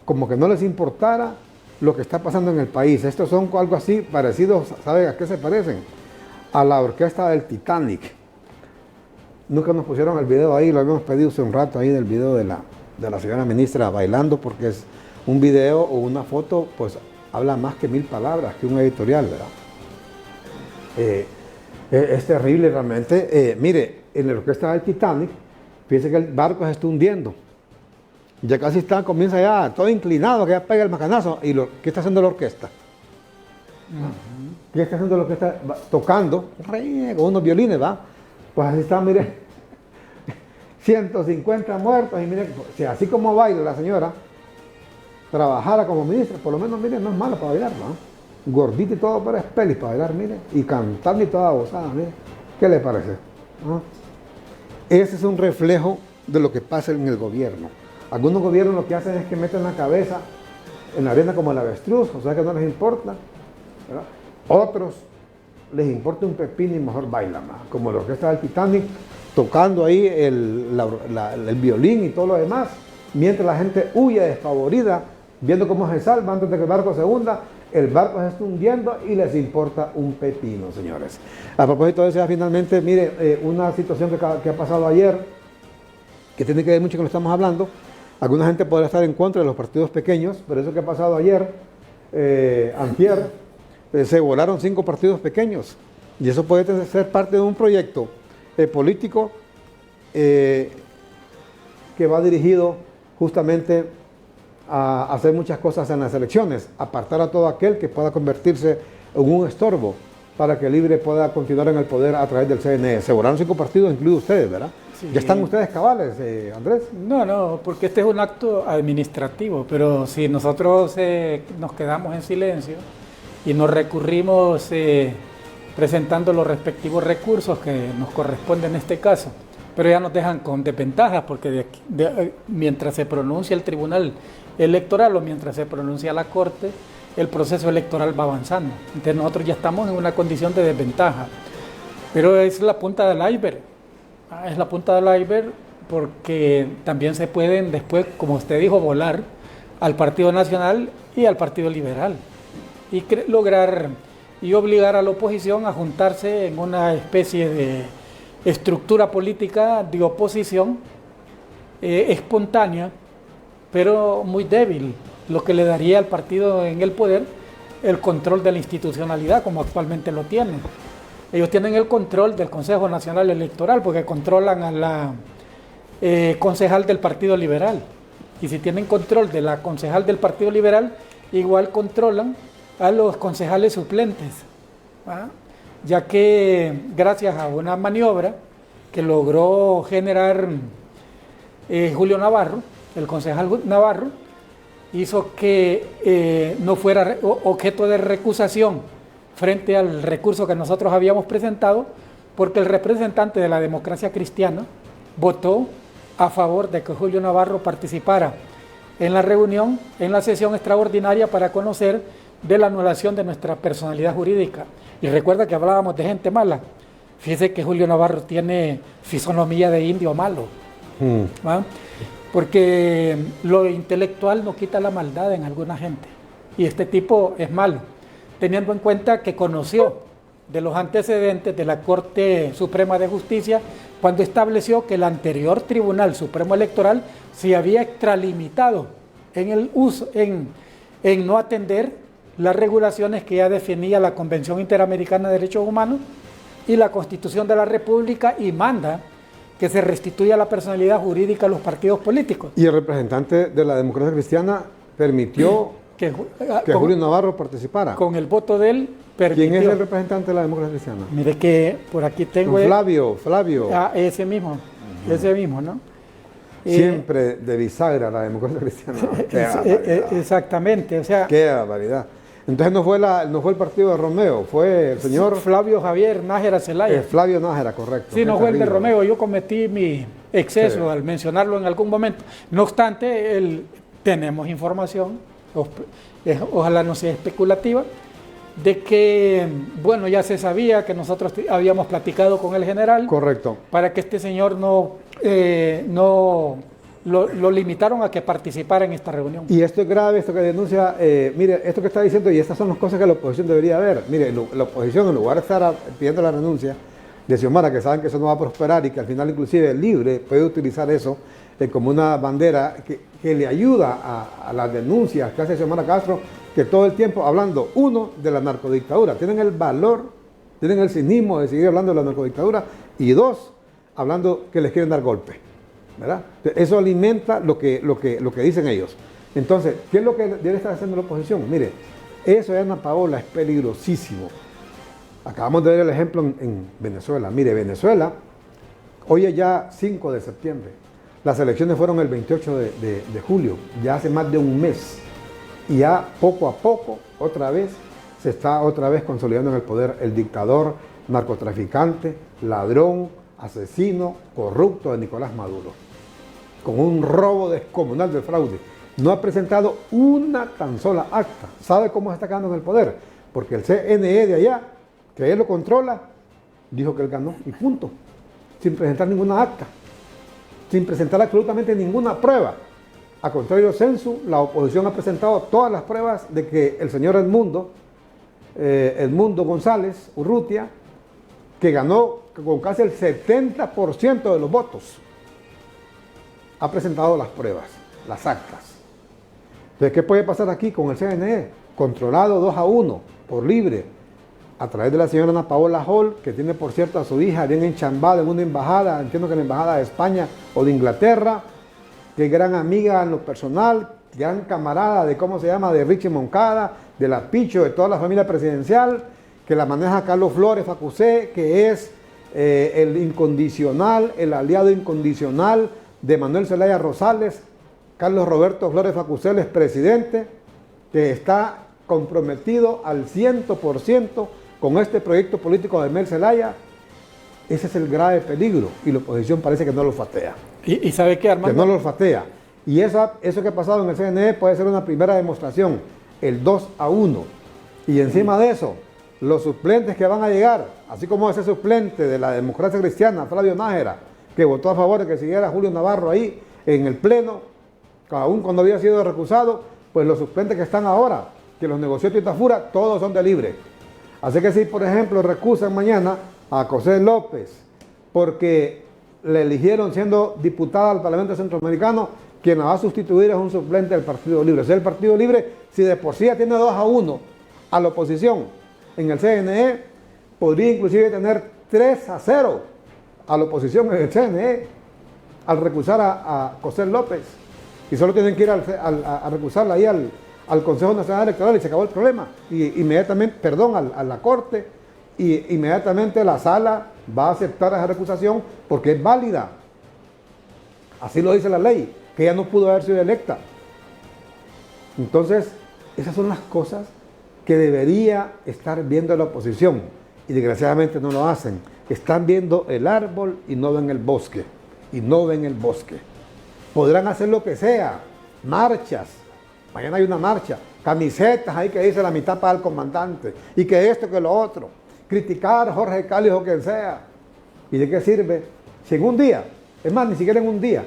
[SPEAKER 1] Como que no les importara lo que está pasando en el país. Estos son algo así parecidos, ¿sabe a qué se parecen? A la orquesta del Titanic. Nunca nos pusieron el video ahí, lo habíamos pedido hace un rato ahí del video de la señora ministra bailando, porque es un video o una foto, pues habla más que 1000 palabras, que un editorial, ¿verdad? Es terrible realmente. Mire, en la orquesta del Titanic, fíjese que el barco se está hundiendo. Ya casi comienza ya todo inclinado, que ya pega el macanazo. ¿Y qué está haciendo la orquesta? ¿Qué está haciendo la orquesta? Tocando, con unos violines, ¿va? Pues así está, mire, 150 muertos. Y mire, si así como baila la señora, trabajara como ministra, por lo menos, mire, no es malo para bailar, ¿no? Gordita y todo, pero es pelis para bailar, mire, y cantando y toda gozada, mire. ¿Qué le parece? ¿No? Ese es un reflejo de lo que pasa en el gobierno. Algunos gobiernos lo que hacen es que meten la cabeza en la arena como el avestruz, o sea que no les importa, ¿verdad? Otros les importa un pepino y mejor bailan más, como la orquesta del Titanic, tocando ahí el violín y todo lo demás, mientras la gente huye despavorida, viendo cómo se salva antes de que el barco se hunda. El barco se está hundiendo y les importa un pepino, señores. A propósito de eso, finalmente, mire, una situación que ha pasado ayer, que tiene que ver mucho con lo que estamos hablando. Alguna gente podrá estar en contra de los partidos pequeños, pero eso que ha pasado ayer, antier, se volaron 5 partidos pequeños. Y eso puede ser parte de un proyecto político que va dirigido justamente a hacer muchas cosas en las elecciones, apartar a todo aquel que pueda convertirse en un estorbo para que Libre pueda continuar en el poder a través del CNE. Se volaron 5 partidos, incluidos ustedes, ¿verdad?
[SPEAKER 2] Sí.
[SPEAKER 1] ¿Ya están ustedes cabales, Andrés?
[SPEAKER 2] No, porque este es un acto administrativo, pero si nosotros nos quedamos en silencio y nos recurrimos presentando los respectivos recursos que nos corresponden en este caso, pero ya nos dejan con desventajas porque mientras se pronuncia el Tribunal Electoral o mientras se pronuncia la Corte, el proceso electoral va avanzando. Entonces nosotros ya estamos en una condición de desventaja, pero es la punta del iceberg. Es la punta del iceberg porque también se pueden después, como usted dijo, volar al Partido Nacional y al Partido Liberal y lograr y obligar a la oposición a juntarse en una especie de estructura política de oposición espontánea, pero muy débil, lo que le daría al partido en el poder el control de la institucionalidad como actualmente lo tienen. Ellos tienen el control del Consejo Nacional Electoral porque controlan a la concejal del Partido Liberal. Y si tienen control de la concejal del Partido Liberal, igual controlan a los concejales suplentes. ¿Va? Ya que gracias a una maniobra que logró generar Julio Navarro, el concejal Navarro, hizo que no fuera objeto de recusación frente al recurso que nosotros habíamos presentado, porque el representante de la democracia cristiana votó a favor de que Julio Navarro participara en la reunión, en la sesión extraordinaria para conocer de la anulación de nuestra personalidad jurídica. Y recuerda que hablábamos de gente mala. Fíjese que Julio Navarro tiene fisonomía de indio malo, ¿va? Porque lo intelectual no quita la maldad en alguna gente. Y este tipo es malo, teniendo en cuenta que conoció de los antecedentes de la Corte Suprema de Justicia cuando estableció que el anterior Tribunal Supremo Electoral se había extralimitado en el uso, en no atender las regulaciones que ya definía la Convención Interamericana de Derechos Humanos y la Constitución de la República, y manda que se restituya la personalidad jurídica a los partidos políticos.
[SPEAKER 1] Y el representante de la democracia cristiana permitió que Julio Navarro participara.
[SPEAKER 2] Con el voto de él permitió.
[SPEAKER 1] ¿Quién es el representante de la democracia cristiana?
[SPEAKER 2] Mire que por aquí tengo...
[SPEAKER 1] Flavio.
[SPEAKER 2] Ah, ese mismo, ¿no?
[SPEAKER 1] Siempre de bisagra la democracia cristiana.
[SPEAKER 2] Exactamente, o sea...
[SPEAKER 1] Qué barbaridad. Entonces no fue el partido de Romeo, fue el señor...
[SPEAKER 2] Flavio Javier Nájera Zelaya.
[SPEAKER 1] Flavio Nájera, correcto.
[SPEAKER 2] Sí, no fue el de Romeo, yo cometí mi exceso al mencionarlo en algún momento. No obstante, tenemos información, ojalá no sea especulativa, de que, bueno, ya se sabía que nosotros habíamos platicado con el general.
[SPEAKER 1] Correcto.
[SPEAKER 2] Para que este señor no lo limitaron a que participara en esta reunión.
[SPEAKER 1] Y esto es grave, esto que denuncia, mire, esto que está diciendo, y estas son las cosas que la oposición debería ver. Mire, la oposición, en lugar de estar pidiendo la renuncia de Xiomara, que saben que eso no va a prosperar y que al final inclusive el libre puede utilizar eso como una bandera que le ayuda a las denuncias que hace Xiomara Castro, que todo el tiempo hablando, uno, de la narcodictadura, tienen el valor, tienen el cinismo de seguir hablando de la narcodictadura, y dos, hablando que les quieren dar golpe, ¿verdad? Eso alimenta lo que dicen ellos. Entonces, ¿qué es lo que debe estar haciendo la oposición? Mire, eso de Ana Paola es peligrosísimo. Acabamos de ver el ejemplo en Venezuela. Mire, Venezuela, hoy es ya 5 de septiembre. Las elecciones fueron el 28 de julio, ya hace más de un mes. Y ya poco a poco, otra vez, se está otra vez consolidando en el poder el dictador, narcotraficante, ladrón, asesino, corrupto de Nicolás Maduro, con un robo descomunal del fraude. No ha presentado una tan sola acta. ¿Sabe cómo se está quedando en el poder? Porque el CNE de allá, que él lo controla, dijo que él ganó y punto. Sin presentar ninguna acta, sin presentar absolutamente ninguna prueba. A contrario del censo, la oposición ha presentado todas las pruebas de que el señor Edmundo González Urrutia, que ganó con casi el 70% de los votos, ha presentado las pruebas, las actas. Entonces, ¿qué puede pasar aquí con el CNE? Controlado 2-1 por libre, a través de la señora Ana Paola Hall, que tiene, por cierto, a su hija bien enchambada en una embajada, entiendo que en la embajada de España o de Inglaterra, que es gran amiga en lo personal, gran camarada de Richie Moncada, de la Picho, de toda la familia presidencial, que la maneja Carlos Flores Facusé, que es el incondicional, el aliado incondicional de Manuel Zelaya Rosales, Carlos Roberto Flores Facuseles, presidente, que está comprometido al 100% con este proyecto político de Mel Zelaya. Ese es el grave peligro y la oposición parece que no lo olfatea.
[SPEAKER 2] ¿Y sabe qué, Armando?
[SPEAKER 1] Que no lo olfatea. Y eso que ha pasado en el CNE puede ser una primera demostración, el 2-1. Y encima de eso, los suplentes que van a llegar, así como ese suplente de la democracia cristiana, Flavio Nájera, que votó a favor de que siguiera Julio Navarro ahí en el pleno, aún cuando había sido recusado, pues los suplentes que están ahora, que los negoció Tita Fura, todos son de libre. Así que si, por ejemplo, recusan mañana a José López, porque le eligieron siendo diputada al Parlamento Centroamericano, quien la va a sustituir es un suplente del Partido Libre. O sea, el Partido Libre, si de por sí ya tiene 2-1 a la oposición en el CNE, podría inclusive tener 3-0 a la oposición en el CNE al recusar a José López. Y solo tienen que ir a recusarla ahí al Consejo Nacional Electoral y se acabó el problema. Y inmediatamente, a la Corte, y inmediatamente la sala va a aceptar esa recusación porque es válida. Así lo dice la ley, que ella no pudo haber sido electa. Entonces, esas son las cosas que debería estar viendo la oposición y desgraciadamente no lo hacen. Están viendo el árbol y no ven el bosque. Podrán hacer lo que sea, marchas, mañana hay una marcha, camisetas ahí que dice la mitad para el comandante, y que esto, que lo otro, criticar a Jorge Cáliz o quien sea. ¿Y de qué sirve? Si en un día, es más, ni siquiera en un día,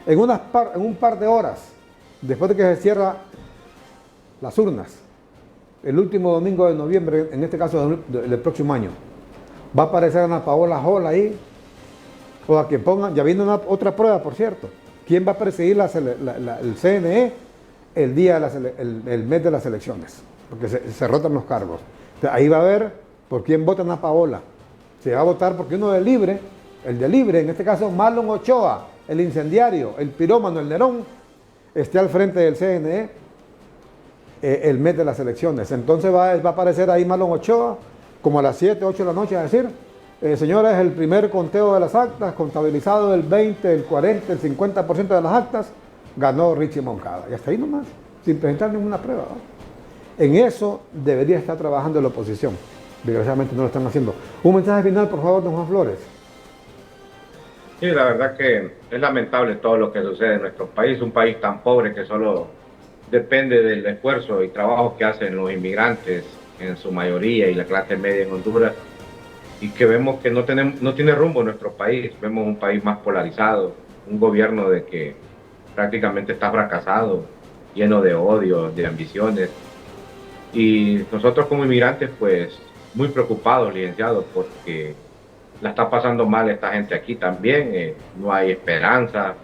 [SPEAKER 1] en un par de horas, después de que se cierran las urnas, el último domingo de noviembre, en este caso del próximo año, va a aparecer Ana Paola Jola ahí, o a que pongan, ya viene otra prueba, por cierto, ¿quién va a presidir el CNE el día el mes de las elecciones? Porque se rotan los cargos. Entonces, ahí va a ver por quién vota Ana Paola. Se va a votar porque uno de libre, el de libre, en este caso Marlon Ochoa, el incendiario, el pirómano, el Nerón, esté al frente del CNE el mes de las elecciones. Entonces va a aparecer ahí Marlon Ochoa, como a las 7, 8 de la noche, a decir: señores, el primer conteo de las actas, contabilizado el 20, el 40, el 50% de las actas, ganó Richie Moncada. Y hasta ahí nomás, sin presentar ninguna prueba, ¿no? En eso debería estar trabajando la oposición. Desgraciadamente no lo están haciendo. Un mensaje final, por favor, don Juan Flores.
[SPEAKER 3] Sí, la verdad que es lamentable todo lo que sucede en nuestro país, un país tan pobre que solo depende del esfuerzo y trabajo que hacen los inmigrantes en su mayoría y la clase media en Honduras, y que vemos que no tiene rumbo nuestro país. Vemos un país más polarizado, un gobierno de que prácticamente está fracasado, lleno de odio, de ambiciones, y nosotros como inmigrantes pues muy preocupados, licenciados, porque la está pasando mal esta gente aquí también. No hay esperanza.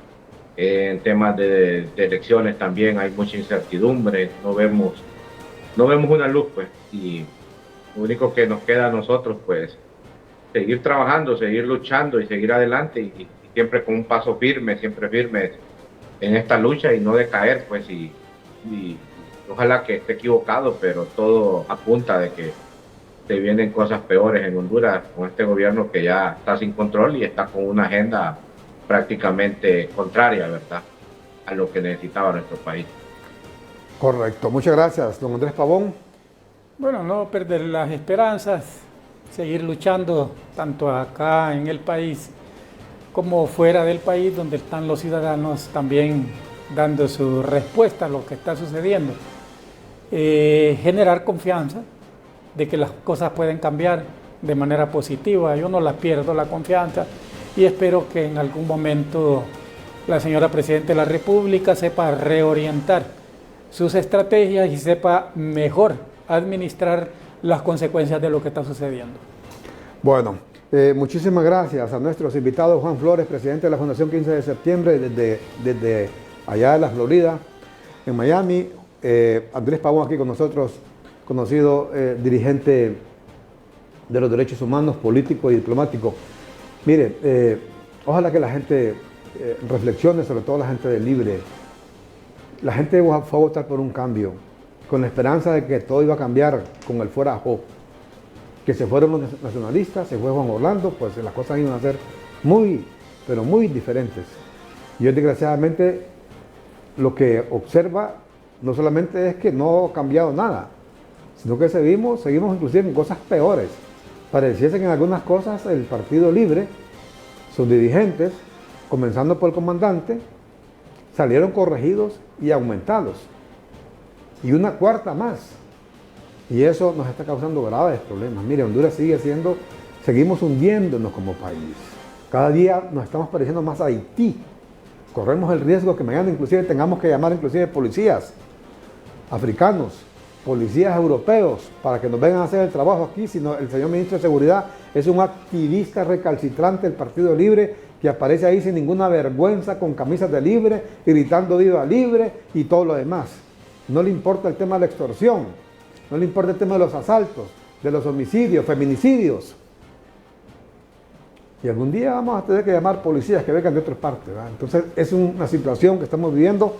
[SPEAKER 3] En temas de elecciones también hay mucha incertidumbre, no vemos una luz, pues, y lo único que nos queda a nosotros pues seguir trabajando, seguir luchando y seguir adelante, y siempre con un paso firme, siempre firmes en esta lucha y no decaer, pues, y ojalá que esté equivocado, pero todo apunta de que se vienen cosas peores en Honduras con este gobierno que ya está sin control y está con una agenda prácticamente contraria, ¿verdad?, a lo que necesitaba nuestro país.
[SPEAKER 1] Correcto, muchas gracias, don Andrés Pavón.
[SPEAKER 2] Bueno, no perder las esperanzas, seguir luchando tanto acá en el país como fuera del país, donde están los ciudadanos también dando su respuesta a lo que está sucediendo. Generar confianza de que las cosas pueden cambiar de manera positiva. Yo no la pierdo la confianza y espero que en algún momento la señora Presidenta de la República sepa reorientar sus estrategias y sepa mejor administrar las consecuencias de lo que está sucediendo.
[SPEAKER 1] Bueno, muchísimas gracias a nuestros invitados. Juan Flores, presidente de la Fundación 15 de septiembre, desde allá de la Florida, en Miami. Andrés Pavón aquí con nosotros, conocido dirigente de los derechos humanos, político y diplomático. Mire, ojalá que la gente reflexione, sobre todo la gente de Libre. La gente fue a votar por un cambio, con la esperanza de que todo iba a cambiar con el fuera Jo. que se fueron los nacionalistas, se fue Juan Orlando, pues las cosas iban a ser muy, pero muy diferentes. Y hoy, desgraciadamente, lo que observa no solamente es que no ha cambiado nada, sino que seguimos inclusive en cosas peores. Pareciese que en algunas cosas el Partido Libre, sus dirigentes, comenzando por el comandante, salieron corregidos y aumentados. Y una cuarta más. Y eso nos está causando graves problemas. Mire, Honduras seguimos hundiéndonos como país. Cada día nos estamos pareciendo más a Haití. Corremos el riesgo que mañana inclusive tengamos que llamar inclusive policías africanos, policías europeos, para que nos vengan a hacer el trabajo aquí, sino el señor ministro de Seguridad es un activista recalcitrante del Partido Libre que aparece ahí sin ninguna vergüenza, con camisas de Libre, gritando viva Libre y todo lo demás. No le importa el tema de la extorsión, no le importa el tema de los asaltos, de los homicidios, feminicidios. Y algún día vamos a tener que llamar policías que vengan de otras partes, ¿verdad? Entonces es una situación que estamos viviendo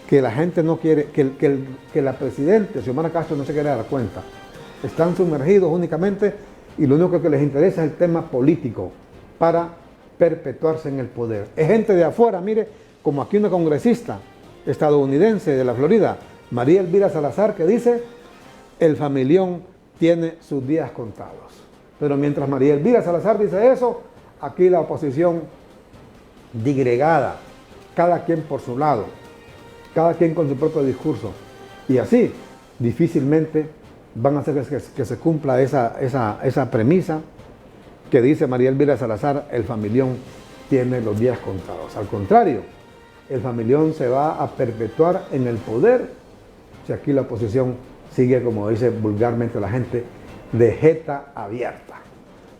[SPEAKER 1] que la gente no quiere, que la presidenta Xiomara Castro no se quiere dar cuenta. Están sumergidos únicamente y lo único que les interesa es el tema político para perpetuarse en el poder. Es gente de afuera, mire, como aquí una congresista estadounidense de la Florida, María Elvira Salazar, que dice: el familión tiene sus días contados. Pero mientras María Elvira Salazar dice eso, aquí la oposición digregada, cada quien por su lado, cada quien con su propio discurso. Y así, difícilmente van a hacer que se cumpla esa premisa que dice María Elvira Salazar: el familión tiene los días contados. Al contrario, el familión se va a perpetuar en el poder si aquí la oposición sigue, como dice vulgarmente la gente, de jeta abierta.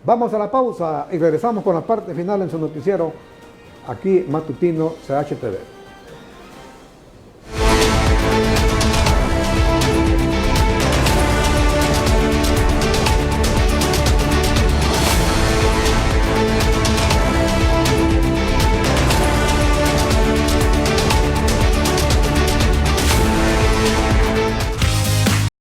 [SPEAKER 1] Vamos a la pausa y regresamos con la parte final en su noticiero aquí matutino CHTV.